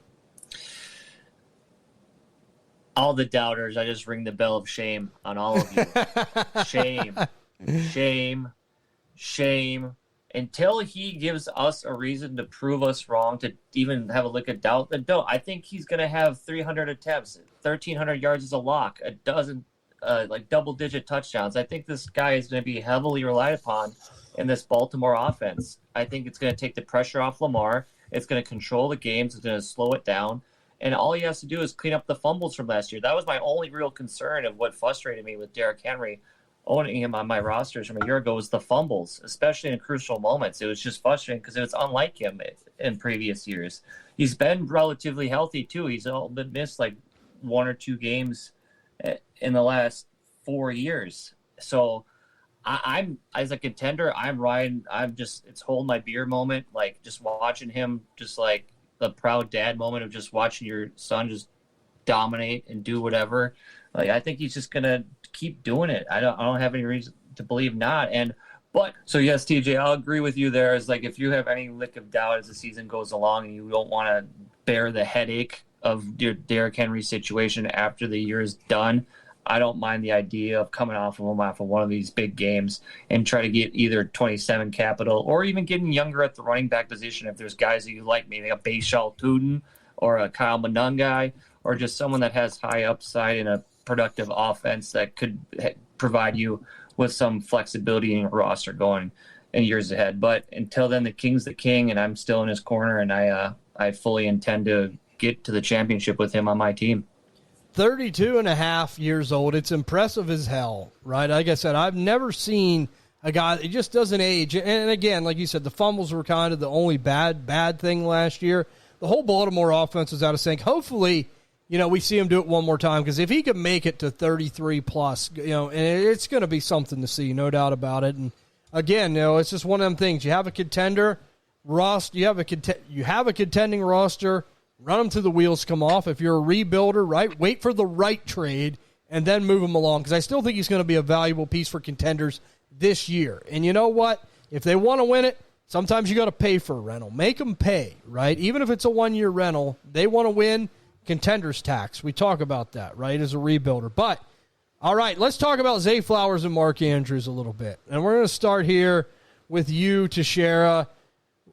All the doubters, I just ring the bell of shame on all of you. Shame, shame, shame. Until he gives us a reason to prove us wrong, to even have a look at doubt, then don't. I think he's going to have 300 attempts, 1,300 yards is a lock, a dozen, double-digit touchdowns. I think this guy is going to be heavily relied upon in this Baltimore offense. I think it's going to take the pressure off Lamar. It's going to control the games. It's going to slow it down. And all he has to do is clean up the fumbles from last year. That was my only real concern of what frustrated me with Derrick Henry. Owning him on my rosters from a year ago was the fumbles, especially in crucial moments. It was just frustrating because it was unlike him in previous years. He's been relatively healthy, too. He's all but missed like 1 or 2 games in the last 4 years. So I'm as a contender, I'm riding. It's hold my beer moment, like just watching him, just like the proud dad moment of just watching your son just dominate and do whatever. Like I think he's just gonna keep doing it. I don't have any reason to believe not. So yes, TJ, I'll agree with you there. Is like if you have any lick of doubt as the season goes along and you don't want to bear the headache of your Derrick Henry situation after the year is done, I don't mind the idea of coming off of one of these big games and try to get either 27 capital or even getting younger at the running back position if there's guys that you like, maybe a Bashal Tuden or a Kyle Monangai or just someone that has high upside in a productive offense that could provide you with some flexibility in your roster going in years ahead. But until then, the King's the king, and I'm still in his corner, and I fully intend to get to the championship with him on my team. 32 and a half years old. It's impressive as hell, right? Like I said, I've never seen a guy that just doesn't age. And again, like you said, the fumbles were kind of the only bad thing last year. The whole Baltimore offense was out of sync. Hopefully, we see him do it one more time, because if he can make it to 33 plus, and it's going to be something to see, no doubt about it. And again, it's just one of them things. You have a contender roster, you have a contending roster. Run them till the wheels come off. If you're a rebuilder, right, wait for the right trade and then move him along, because I still think he's going to be a valuable piece for contenders this year. And you know what? If they want to win it, sometimes you got to pay for a rental. Make them pay, right? Even if it's a one-year rental, they want to win. Contenders tax. We talk about that, right, as a rebuilder. But, all right, let's talk about Zay Flowers and Mark Andrews a little bit. And we're going to start here with you, Teixeira.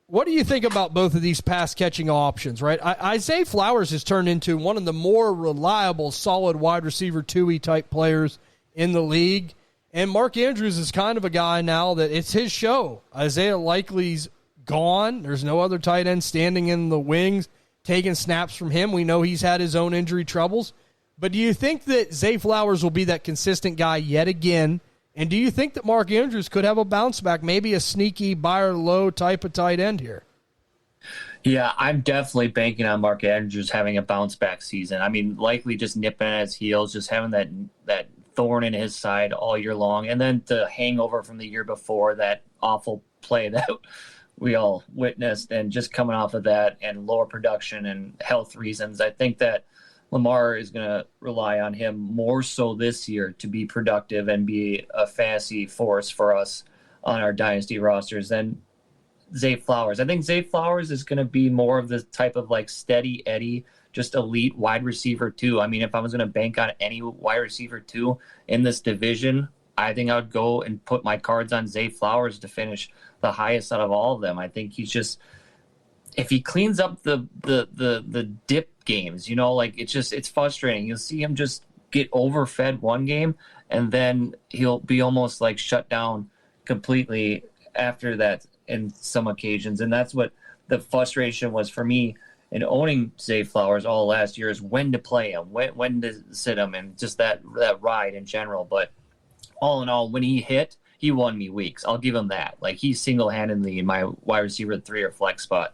What do you think about both of these pass-catching options, right? Isaiah Flowers has turned into one of the more reliable, solid wide receiver 2-y type players in the league. And Mark Andrews is kind of a guy now that it's his show. Isaiah likely's gone. There's no other tight end standing in the wings, taking snaps from him. We know he's had his own injury troubles. But do you think that Zay Flowers will be that consistent guy yet again? And do you think that Mark Andrews could have a bounce back, maybe a sneaky buyer low type of tight end here? Yeah, I'm definitely banking on Mark Andrews having a bounce back season. I mean, likely just nipping at his heels, just having that thorn in his side all year long. And then the hangover from the year before, that awful play that we all witnessed, and just coming off of that and lower production and health reasons. I think that Lamar is going to rely on him more so this year to be productive and be a fantasy force for us on our dynasty rosters than Zay Flowers. I think Zay Flowers is going to be more of the type of like steady Eddie, just elite wide receiver 2. I mean, if I was going to bank on any wide receiver 2 in this division, I think I would go and put my cards on Zay Flowers to finish the highest out of all of them. I think he's just, if he cleans up the dip games, it's frustrating. You'll see him just get overfed one game, and then he'll be almost like shut down completely after that in some occasions. And that's what the frustration was for me in owning Zay Flowers all last year, is when to play him, when to sit him, and just that ride in general. But all in all, when he hit, he won me weeks. I'll give him that. Like, he single-handedly in my wide receiver 3 or flex spot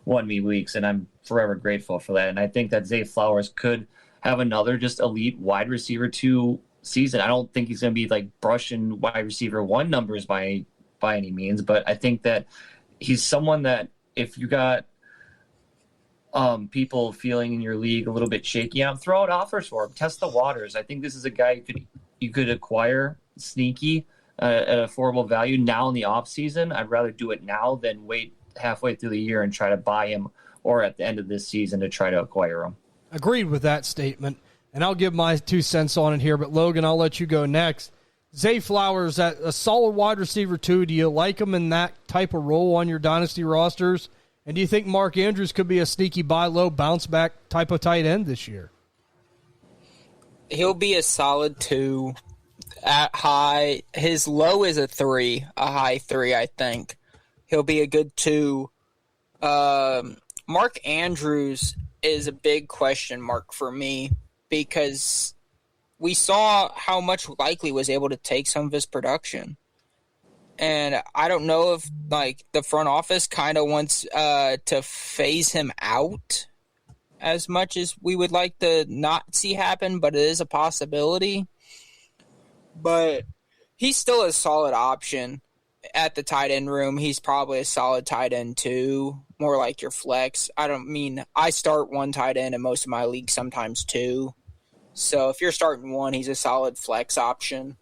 won me weeks, and I'm forever grateful for that. And I think that Zay Flowers could have another just elite wide receiver 2 season. I don't think he's going to be like brushing wide receiver 1 numbers by any means, but I think that he's someone that if you got people feeling in your league a little bit shaky on, throw out offers for him, test the waters. I think this is a guy you could acquire sneaky at affordable value now in the off season. I'd rather do it now than wait halfway through the year and try to buy him, or at the end of this season to try to acquire him. Agreed with that statement, and I'll give my 2 cents on it here, but Logan, I'll let you go next. Zay Flowers, a solid wide receiver 2. Do you like him in that type of role on your dynasty rosters? And do you think Mark Andrews could be a sneaky buy low, bounce back type of tight end this year? He'll be a solid 2 at high. His low is a 3, a high 3, I think. He'll be a good 2. Mark Andrews is a big question mark for me because we saw how much Likely was able to take some of his production. And I don't know if like the front office kind of wants to phase him out as much as we would like to not see happen, but it is a possibility. But he's still a solid option at the tight end room. He's probably a solid tight end 2, more like your flex. I start 1 tight end in most of my leagues, sometimes 2. So if you're starting 1, he's a solid flex option,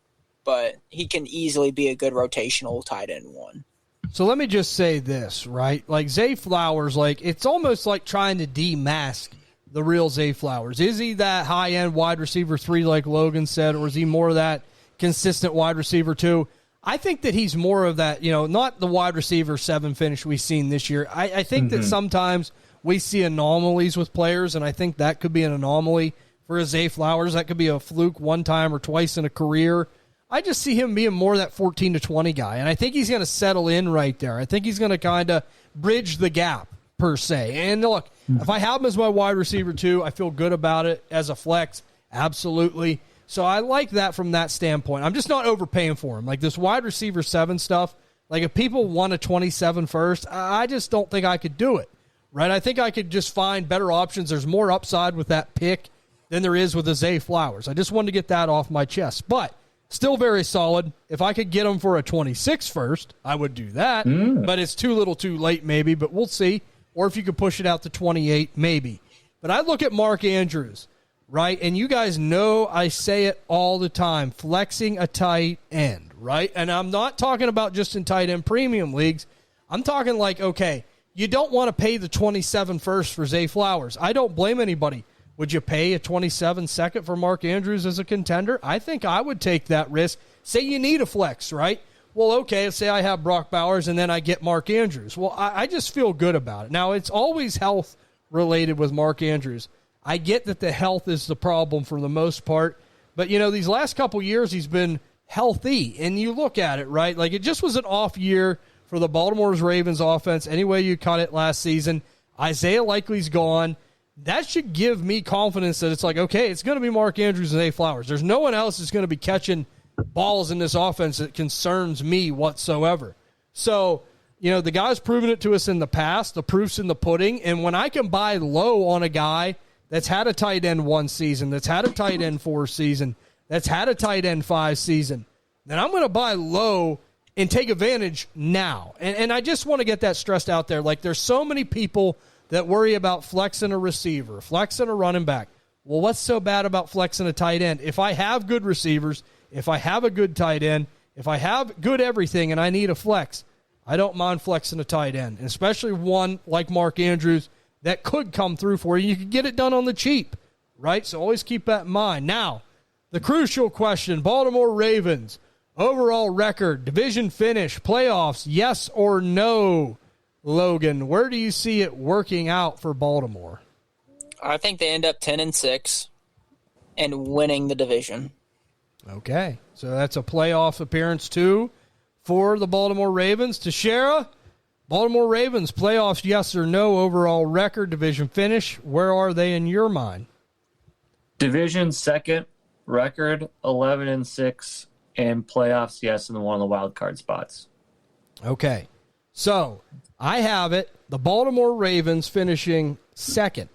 but he can easily be a good rotational tight end 1. So let me just say this, right? Like Zay Flowers, like it's almost like trying to demask the real Zay Flowers. Is he that high-end wide receiver 3 like Logan said, or is he more of that consistent wide receiver 2? I think that he's more of that, not the wide receiver 7 finish we've seen this year. I think that sometimes we see anomalies with players, and I think that could be an anomaly for a Zay Flowers. That could be a fluke 1 time or twice in a career. I just see him being more that 14 to 20 guy, and I think he's going to settle in right there. I think he's going to kind of bridge the gap, per se. And look, if I have him as my wide receiver 2, I feel good about it. As a flex, absolutely. So I like that from that standpoint. I'm just not overpaying for him. Like this wide receiver 7 stuff, like if people want a 27 first, I just don't think I could do it, right? I think I could just find better options. There's more upside with that pick than there is with a Zay Flowers. I just wanted to get that off my chest. But still very solid. If I could get him for a 26 first, I would do that. But it's too little too late maybe, but we'll see. Or if you could push it out to 28, maybe. But I look at Mark Andrews, right? And you guys know I say it all the time, flexing a tight end, right? And I'm not talking about just in tight end premium leagues. I'm talking like, okay, you don't want to pay the 27 first for Zay Flowers. I don't blame anybody. Would you pay a 27 second for Mark Andrews as a contender? I think I would take that risk. Say you need a flex, right? Well, okay, say I have Brock Bowers and then I get Mark Andrews. Well, I just feel good about it. Now, it's always health related with Mark Andrews. I get that the health is the problem for the most part, but, these last couple years he's been healthy, and you look at it, right? Like, it just was an off year for the Baltimore Ravens offense. Any way you cut it last season, Isaiah Likely's gone. That should give me confidence that it's like, okay, it's going to be Mark Andrews and Zay Flowers. There's no one else that's going to be catching balls in this offense that concerns me whatsoever. So, the guy's proven it to us in the past. The proof's in the pudding. And when I can buy low on a guy that's had a tight end 1 season, that's had a tight end 4 season, that's had a tight end 5 season, then I'm going to buy low and take advantage now. And I just want to get that stressed out there. Like, there's so many people that worry about flexing a receiver, flexing a running back. Well, what's so bad about flexing a tight end? If I have good receivers, if I have a good tight end, if I have good everything and I need a flex, I don't mind flexing a tight end, and especially one like Mark Andrews that could come through for you. You can get it done on the cheap, right? So always keep that in mind. Now, the crucial question, Baltimore Ravens, overall record, division finish, playoffs, yes or no? Logan, where do you see it working out for Baltimore? I think they end up 10-6 and winning the division. Okay, so that's a playoff appearance too for the Baltimore Ravens. Teixeira, Baltimore Ravens, playoffs, yes or no, overall record, division finish. Where are they in your mind? Division second, record 11-6, And playoffs, yes, in one of the wild card spots. Okay. So I have it. The Baltimore Ravens finishing second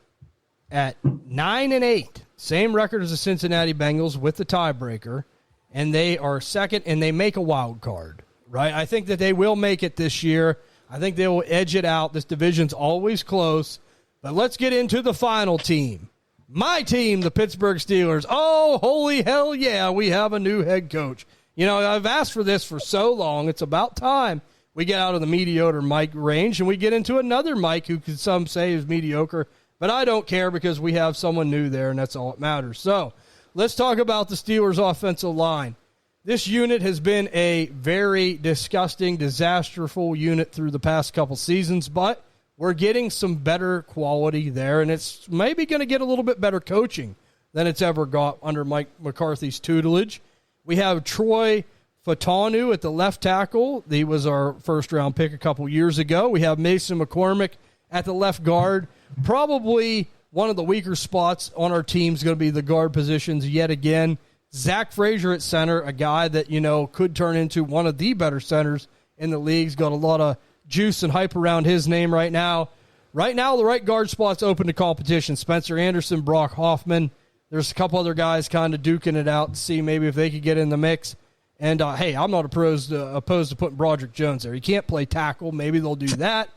at 9-8. Same record as the Cincinnati Bengals with the tiebreaker. And they are second, and they make a wild card, right? I think that they will make it this year. I think they will edge it out. This division's always close. But let's get into the final team. My team, the Pittsburgh Steelers. Oh, holy hell yeah, we have a new head coach. You know, I've asked for this for so long. It's about time we get out of the mediocre Mike range and we get into another Mike who some say is mediocre. But I don't care because we have someone new there, and that's all that matters. So let's talk about the Steelers' offensive line. This unit has been a very disgusting, disasterful unit through the past couple seasons, but we're getting some better quality there, and it's maybe going to get a little bit better coaching than it's ever got under Mike McCarthy's tutelage. We have Troy Fatanu at the left tackle. He was our first-round pick a couple years ago. We have Mason McCormick at the left guard. Probably one of the weaker spots on our team is going to be the guard positions yet again. Zach Frazier at center, a guy that, you know, could turn into one of the better centers in the league. He's got a lot of juice and hype around his name right now. Right now, the right guard spot's open to competition. Spencer Anderson, Brock Hoffman. There's a couple other guys kind of duking it out to see maybe if they could get in the mix. And, hey, I'm not opposed to putting Broderick Jones there. He can't play tackle. Maybe they'll do that.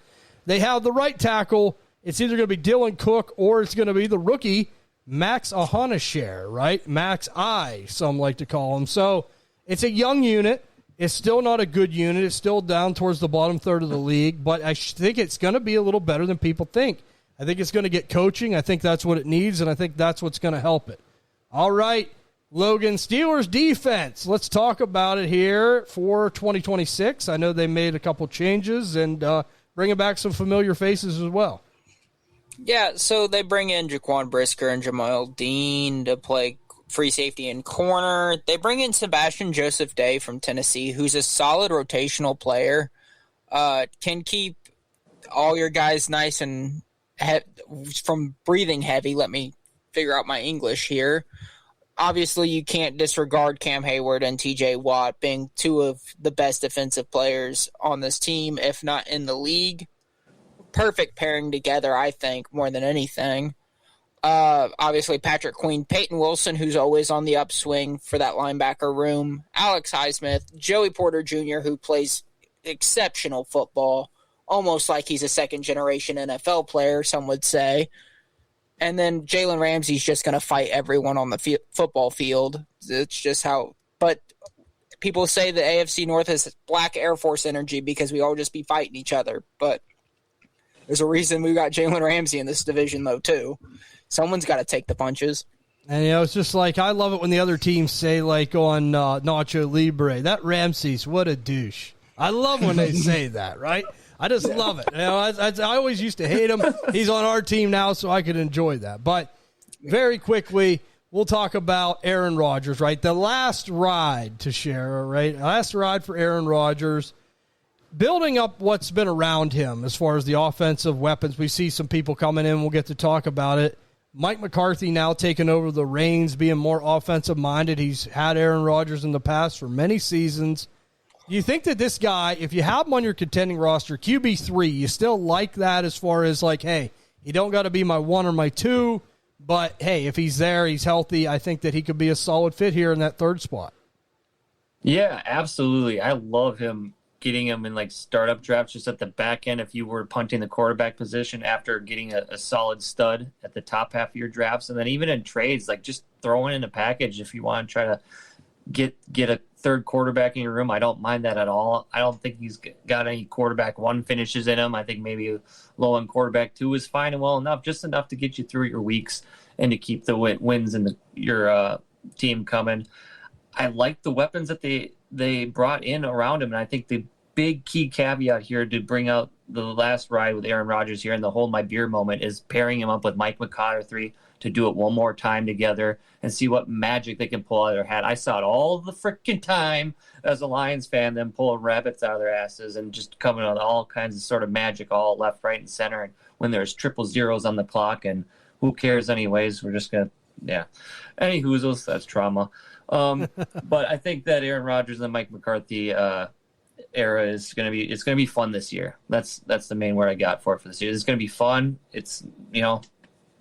They have the right tackle. It's either going to be Dylan Cook or it's going to be the rookie, Max Ahonashare, right? Max I, some like to call him. So it's a young unit. It's still not a good unit. It's still down towards the bottom third of the league, but I think it's going to be a little better than people think. I think it's going to get coaching. I think that's what it needs, and I think that's what's going to help it. All right, Logan, Steelers defense. Let's talk about it here for 2026. I know they made a couple changes and bringing back some familiar faces as well. Yeah, so they bring in Jaquan Brisker and Jamal Dean to play free safety and corner. They bring in Sebastian Joseph Day from Tennessee, who's a solid rotational player. Can keep all your guys nice and from breathing heavy. Let me figure out my English here. Obviously, you can't disregard Cam Hayward and TJ Watt being two of the best defensive players on this team, if not in the league. Perfect pairing together, I think, more than anything. Obviously, Patrick Queen, Peyton Wilson, who's always on the upswing for that linebacker room, Alex Highsmith, Joey Porter Jr., who plays exceptional football, almost like he's a second-generation NFL player, some would say. And then Jalen Ramsey's just going to fight everyone on the football field. It's just how – but people say the AFC North has black Air Force energy because we all just be fighting each other. But there's a reason we got Jalen Ramsey in this division, though, too. Someone's got to take the punches. And, you know, it's just like I love it when the other teams say, like on Nacho Libre, that Ramsey's, what a douche. I love when they say that, right? I just love it. You know, I always used to hate him. He's on our team now, so I could enjoy that. But very quickly, we'll talk about Aaron Rodgers, right? The last ride to share, right? Last ride for Aaron Rodgers. Building up what's been around him as far as the offensive weapons. We see some people coming in. We'll get to talk about it. Mike McCarthy now taking over the reins, being more offensive-minded. He's had Aaron Rodgers in the past for many seasons. Do you think that this guy, if you have him on your contending roster, QB3, you still like that as far as like, hey, he don't got to be my 1 or my 2, but, hey, if he's there, he's healthy, I think that he could be a solid fit here in that third spot. Yeah, absolutely. I love him. Getting him in like startup drafts just at the back end if you were punting the quarterback position after getting a solid stud at the top half of your drafts. And then even in trades, like just throwing in a package if you want to try to get a third quarterback in your room. I don't mind that at all. I don't think he's got any quarterback 1 finishes in him. I think maybe low end quarterback 2 is fine and well enough, just enough to get you through your weeks and to keep the wins in your team coming. I like the weapons that they brought in around him, and I think the big key caveat here to bring out the last ride with Aaron Rodgers here and the hold my beer moment is pairing him up with Mike McCarthy to do it one more time together and see what magic they can pull out of their hat. I saw it all the freaking time as a Lions fan, them pulling rabbits out of their asses and just coming on all kinds of sort of magic all left, right, and center. And when there's triple zeros on the clock and who cares anyways, we're just going to Yeah. Any hoozles, that's trauma. But I think that Aaron Rodgers and Mike McCarthy era is going to be fun this year. That's the main word I got for this year. It's going to be fun. It's,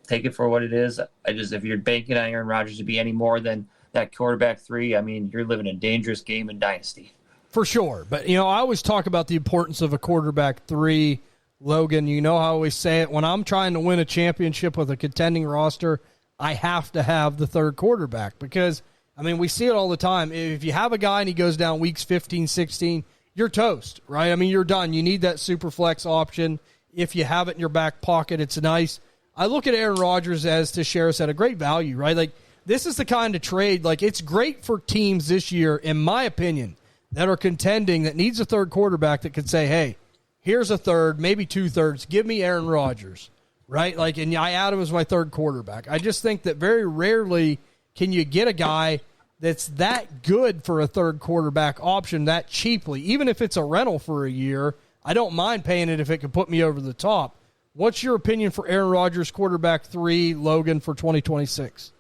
take it for what it is. If you're banking on Aaron Rodgers to be any more than that quarterback 3, I mean, you're living a dangerous game in Dynasty. For sure. But, I always talk about the importance of a quarterback 3. Logan, I always say it. When I'm trying to win a championship with a contending roster, I have to have the third quarterback because, we see it all the time. If you have a guy and he goes down weeks 15, 16, you're toast, right? You're done. You need that super flex option. If you have it in your back pocket, it's nice. I look at Aaron Rodgers, as Teixeira said, a great value, right? Like, this is the kind of trade, like, it's great for teams this year, in my opinion, that are contending, that needs a third quarterback that could say, hey, here's a third, maybe 2/3. Give me Aaron Rodgers, right? Like, and I add him as my third quarterback. I just think that very rarely can you get a guy that's that good for a third quarterback option that cheaply. Even if it's a rental for a year, I don't mind paying it if it can put me over the top. What's your opinion for Aaron Rodgers, quarterback 3, Logan, for 2026?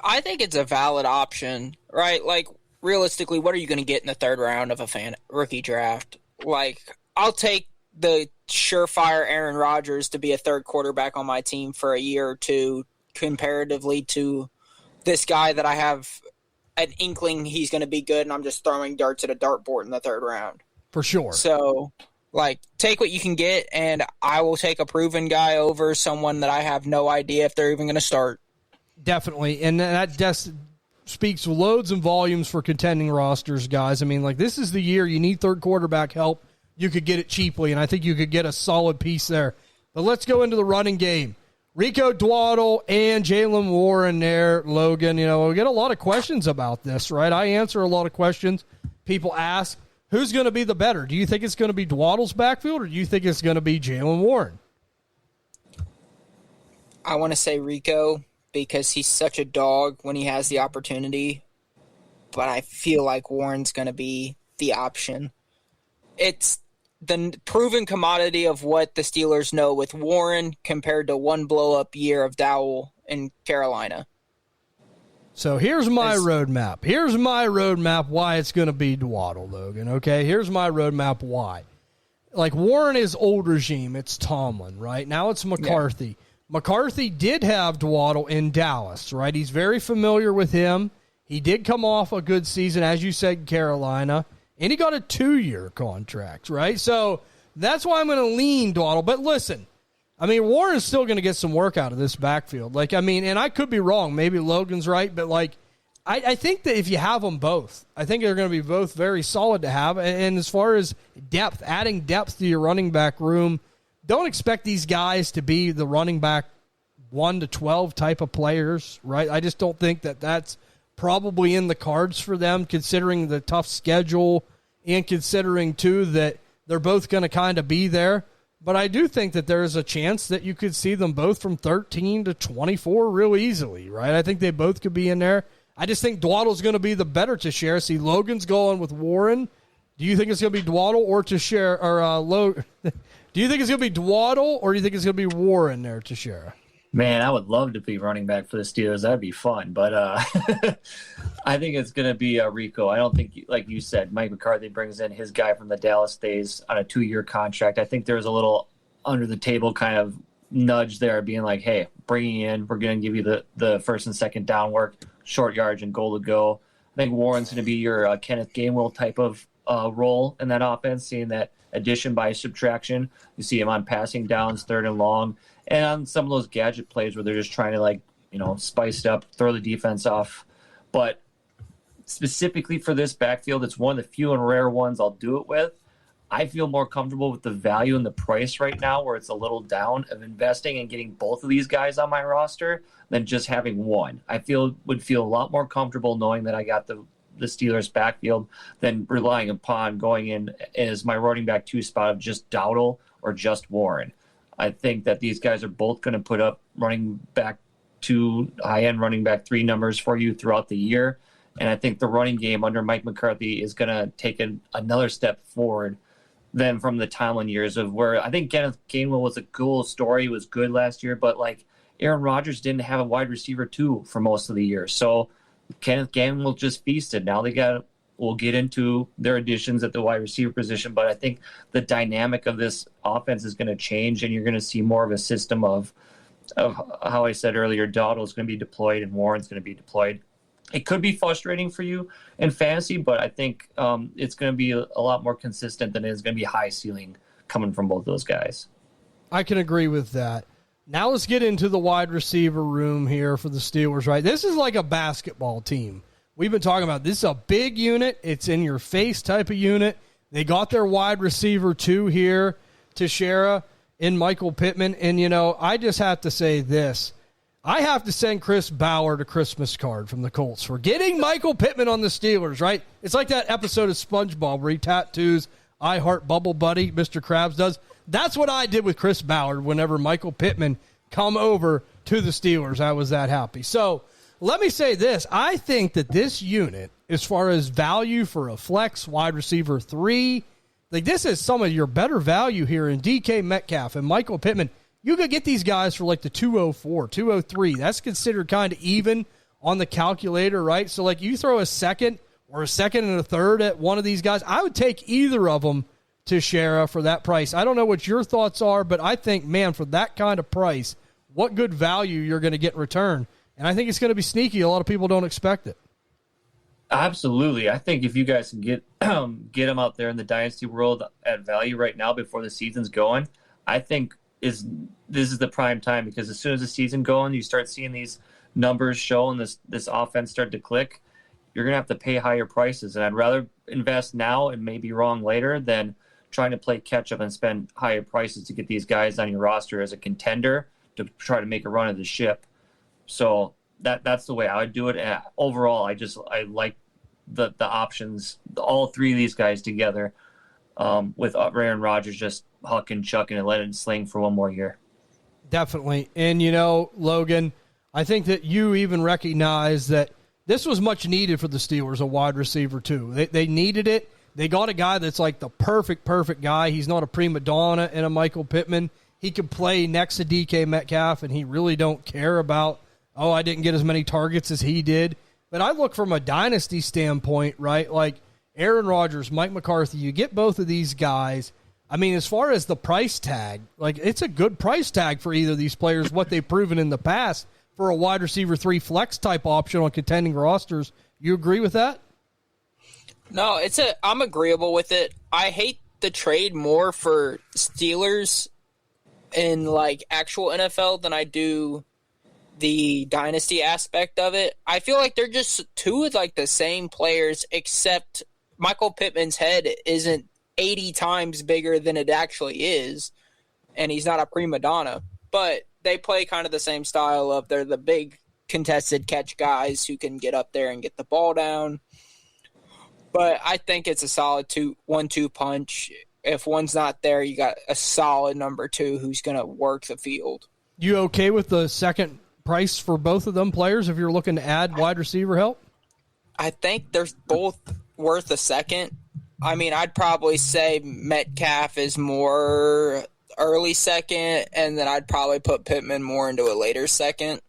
I think it's a valid option, right? Like, realistically, what are you going to get in the third round of a rookie draft? Like, I'll take the surefire Aaron Rodgers to be a third quarterback on my team for a year or two comparatively to this guy that I have an inkling he's going to be good, and I'm just throwing darts at a dartboard in the third round. For sure. So, take what you can get, and I will take a proven guy over someone that I have no idea if they're even going to start. Definitely, and that just speaks loads and volumes for contending rosters, guys. This is the year you need third quarterback help. You could get it cheaply, and I think you could get a solid piece there. But let's go into the running game. Rico Dwaddle and Jaylen Warren there, Logan. We get a lot of questions about this, right? I answer a lot of questions. People ask, who's going to be the better? Do you think it's going to be Dwaddle's backfield, or do you think it's going to be Jaylen Warren? I want to say Rico because he's such a dog when he has the opportunity, but I feel like Warren's going to be the option. It's the proven commodity of what the Steelers know with Warren compared to one blow-up year of Dowell in Carolina. So here's my roadmap. Here's my roadmap why it's going to be Dwaddle, Logan, okay? Here's my roadmap why. Like, Warren is old regime. It's Tomlin, right? Now it's McCarthy. Yeah. McCarthy did have Dwaddle in Dallas, right? He's very familiar with him. He did come off a good season, as you said, in Carolina. And he got a 2-year contract, right? So that's why I'm going to lean Dwaddle. But listen, Warren's still going to get some work out of this backfield. And I could be wrong. Maybe Logan's right. But, I think that if you have them both, I think they're going to be both very solid to have. And as far as depth, adding depth to your running back room, don't expect these guys to be the running back 1 to 12 type of players, right? I just don't think that that's probably in the cards for them, considering the tough schedule and considering, too, that they're both going to kind of be there. But I do think that there's a chance that you could see them both from 13 to 24 real easily, right? I think they both could be in there. I just think Dwaddle's going to be the better Teixeira. See, Logan's going with Warren. Do you think it's going to be Dwaddle or Teixeira? Do you think it's going to be Dwaddle or do you think it's going to be Warren there, Teixeira? Man, I would love to be running back for the Steelers. That'd be fun. But I think it's going to be Rico. I don't think, like you said, Mike McCarthy brings in his guy from the Dallas days on a 2-year contract. I think there was a little under-the-table kind of nudge there being like, hey, bringing in, we're going to give you the first and second down work, short yards and goal to go. I think Warren's going to be your Kenneth Gainwell type of role in that offense, seeing that addition by subtraction. You see him on passing downs, third and long, and on some of those gadget plays where they're just trying to spice it up, throw the defense off. But specifically for this backfield, it's one of the few and rare ones I'll do it with. I feel more comfortable with the value and the price right now, where it's a little down, of investing and getting both of these guys on my roster than just having one. I would feel a lot more comfortable knowing that I got the Steelers backfield than relying upon going in as my running back 2 spot of just Dowdle or just Warren. I think that these guys are both going to put up running back 2, high-end running back 3 numbers for you throughout the year. And I think the running game under Mike McCarthy is going to take another step forward than from the Tomlin years, of where I think Kenneth Gainwell was a cool story. He was good last year, but Aaron Rodgers didn't have a wide receiver 2 for most of the year. So Kenneth Gainwell just feasted. Now we'll get into their additions at the wide receiver position, but I think the dynamic of this offense is going to change, and you're going to see more of a system of how I said earlier, Dowdle is going to be deployed and Warren's going to be deployed. It could be frustrating for you in fantasy, but I think it's going to be a lot more consistent than it's going to be high ceiling coming from both those guys. I can agree with that. Now let's get into the wide receiver room here for the Steelers, right? This is like a basketball team. We've been talking about this is a big unit. It's in your face type of unit. They got their wide receiver 2 here, Teixeira, in Michael Pittman. And, I just have to say this. I have to send Chris Ballard a Christmas card from the Colts for getting Michael Pittman on the Steelers, right? It's like that episode of SpongeBob where he tattoos I Heart Bubble Buddy, Mr. Krabs does. That's what I did with Chris Ballard whenever Michael Pittman come over to the Steelers. I was that happy. So let me say this. I think that this unit, as far as value for a flex wide receiver 3, like this is some of your better value here in DK Metcalf and Michael Pittman. You could get these guys for like the 204, 203. That's considered kind of even on the calculator, right? So like you throw a second or a second and a third at one of these guys. I would take either of them to Shara for that price. I don't know what your thoughts are, but I think, man, for that kind of price, what good value you're going to get in return. And I think it's going to be sneaky. A lot of people don't expect it. Absolutely. I think if you guys can get them out there in the dynasty world at value right now before the season's going, I think this is the prime time, because as soon as the season going, you start seeing these numbers show and this offense start to click, you're going to have to pay higher prices. And I'd rather invest now and may be wrong later than trying to play catch up and spend higher prices to get these guys on your roster as a contender to try to make a run of the ship. So that's the way I would do it. And overall, I like the options, all 3 of these guys together, with Aaron Rodgers just hucking, chucking, and letting it sling for one more year. Definitely. And, Logan, I think that you even recognize that this was much needed for the Steelers, a wide receiver, too. They needed it. They got a guy that's like the perfect guy. He's not a prima donna in a Michael Pittman. He could play next to DK Metcalf, and he really don't care about, I didn't get as many targets as he did. But I look from a dynasty standpoint, right? Like Aaron Rodgers, Mike McCarthy, you get both of these guys. I mean, as far as the price tag, like it's a good price tag for either of these players, what they've proven in the past for a wide receiver 3 flex type option on contending rosters. You agree with that? No, I'm agreeable with it. I hate the trade more for Steelers in like actual NFL than I do the dynasty aspect of it. I feel like they're just 2 of like the same players, except Michael Pittman's head isn't 80 times bigger than it actually is, and he's not a prima donna. But they play kind of the same style of they're the big contested catch guys who can get up there and get the ball down. But I think it's a solid 1-2 punch. If one's not there, you got a solid number 2 who's going to work the field. You okay with the second price for both of them players if you're looking to add wide receiver help? I think they're both worth a second. I mean, I'd probably say Metcalf is more early second, and then I'd probably put Pittman more into a later second.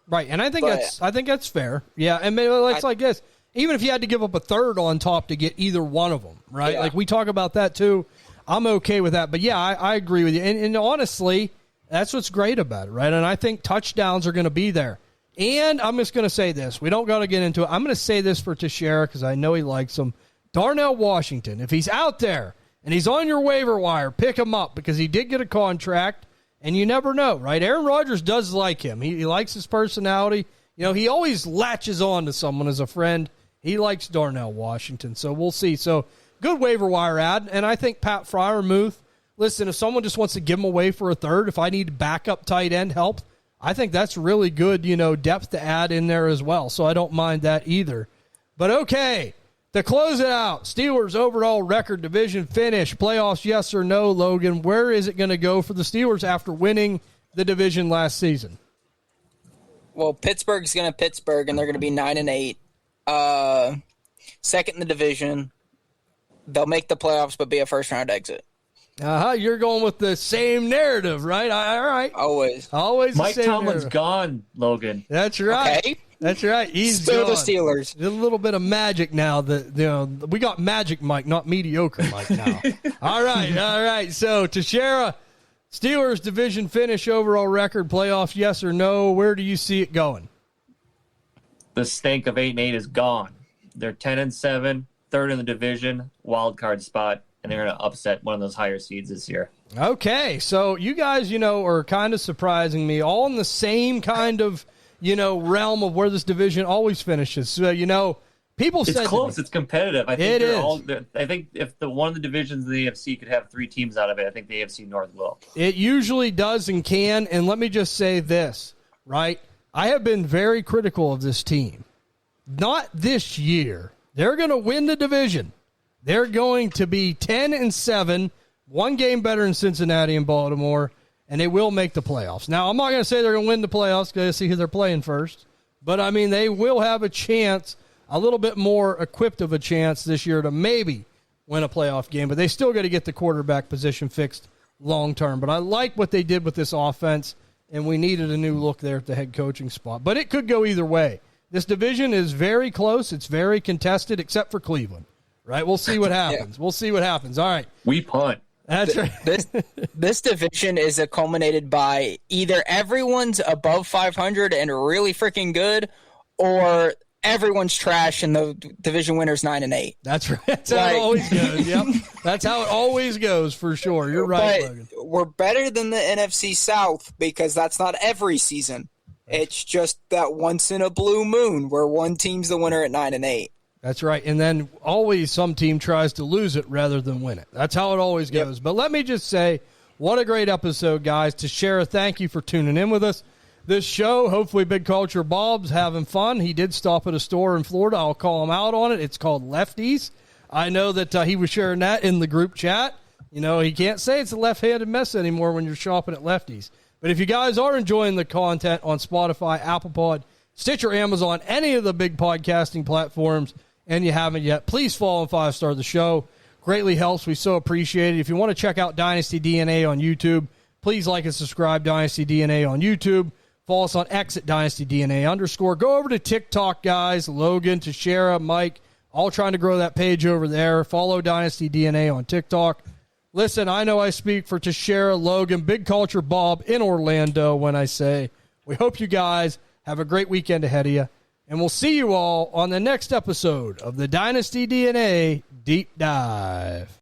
Right, and I think that's fair. Yeah, and maybe it's like this. Even if you had to give up a third on top to get either one of them, right? Yeah. Like we talk about that too. I'm okay with that. But yeah, I agree with you. And honestly, that's what's great about it, right? And I think touchdowns are going to be there. And I'm just going to say this. We don't got to get into it. I'm going to say this for Teixeira because I know he likes him. Darnell Washington, if he's out there and he's on your waiver wire, pick him up because he did get a contract, and you never know, right? Aaron Rodgers does like him. He likes his personality. He always latches on to someone as a friend. He likes Darnell Washington, so we'll see. So good waiver wire ad, and I think Pat Freiermuth, listen, if someone just wants to give him away for a third, if I need backup tight end help, I think that's really good, depth to add in there as well. So I don't mind that either. But okay, to close it out, Steelers overall record, division finish, playoffs, yes or no, Logan? Where is it going to go for the Steelers after winning the division last season? Well, Pittsburgh's going to Pittsburgh, and they're going to be 9-8. Second in the division. They'll make the playoffs, but be a first-round exit. You're going with the same narrative, right? All right. Always. Mike the same Tomlin's narrative. gone, Logan. That's right. Okay. That's right. He's Still gone. the Steelers. There's a little bit of magic now. We got magic Mike, not mediocre Mike now. All right. So, Teixeira, Steelers division finish, overall record, playoffs, yes or no? Where do you see it going? The stink of 8-8 is gone. They're 10-7, third in the division, wild card spot, and they're going to upset one of those higher seeds this year. Okay, so you guys, are kind of surprising me, all in the same kind of, realm of where this division always finishes. So, people said it's close. It's competitive. I think it is. I think if one of the divisions in the AFC could have 3 teams out of it, I think the AFC North will. It usually does and can. And let me just say this, right? I have been very critical of this team. Not this year. They're going to win the division. They're going to be 10-7, one game better than Cincinnati and Baltimore, and they will make the playoffs. Now, I'm not going to say they're going to win the playoffs because I see who they're playing first. But, they will have a chance, a little bit more equipped of a chance this year to maybe win a playoff game. But they still got to get the quarterback position fixed long term. But I like what they did with this offense, and we needed a new look there at the head coaching spot. But it could go either way. This division is very close. It's very contested, except for Cleveland. Right? We'll see what happens. We'll see what happens. All right. We punt. That's right. This division is culminated by either everyone's above 500 and really freaking good, or everyone's trash and the division winner's 9-8. That's right. That's how it always goes. Yep. That's how it always goes for sure. You're right, But Logan. we're better than the NFC South because that's not every season. It's just that once in a blue moon where one team's the winner at 9-8. That's right. And then always some team tries to lose it rather than win it. That's how it always goes. But let me just say, what a great episode, guys. Teixeira, thank you for tuning in with us. This show, hopefully Big Culture Bob's having fun. He did stop at a store in Florida. I'll call him out on it. It's called Lefties. I know that he was sharing that in the group chat. He can't say it's a left-handed mess anymore when you're shopping at Lefties. But if you guys are enjoying the content on Spotify, Apple Pod, Stitcher, Amazon, any of the big podcasting platforms, and you haven't yet, please follow and 5-star the show. Greatly helps. We so appreciate it. If you want to check out Dynasty DNA on YouTube, please like and subscribe Dynasty DNA on YouTube. Follow us on X at Dynasty DNA _. Go over to TikTok, guys. Logan, Teixeira, Mike, all trying to grow that page over there. Follow Dynasty DNA on TikTok. Listen, I know I speak for Teixeira, Logan, Big Culture Bob in Orlando when I say we hope you guys have a great weekend ahead of you. And we'll see you all on the next episode of the Dynasty DNA Deep Dive.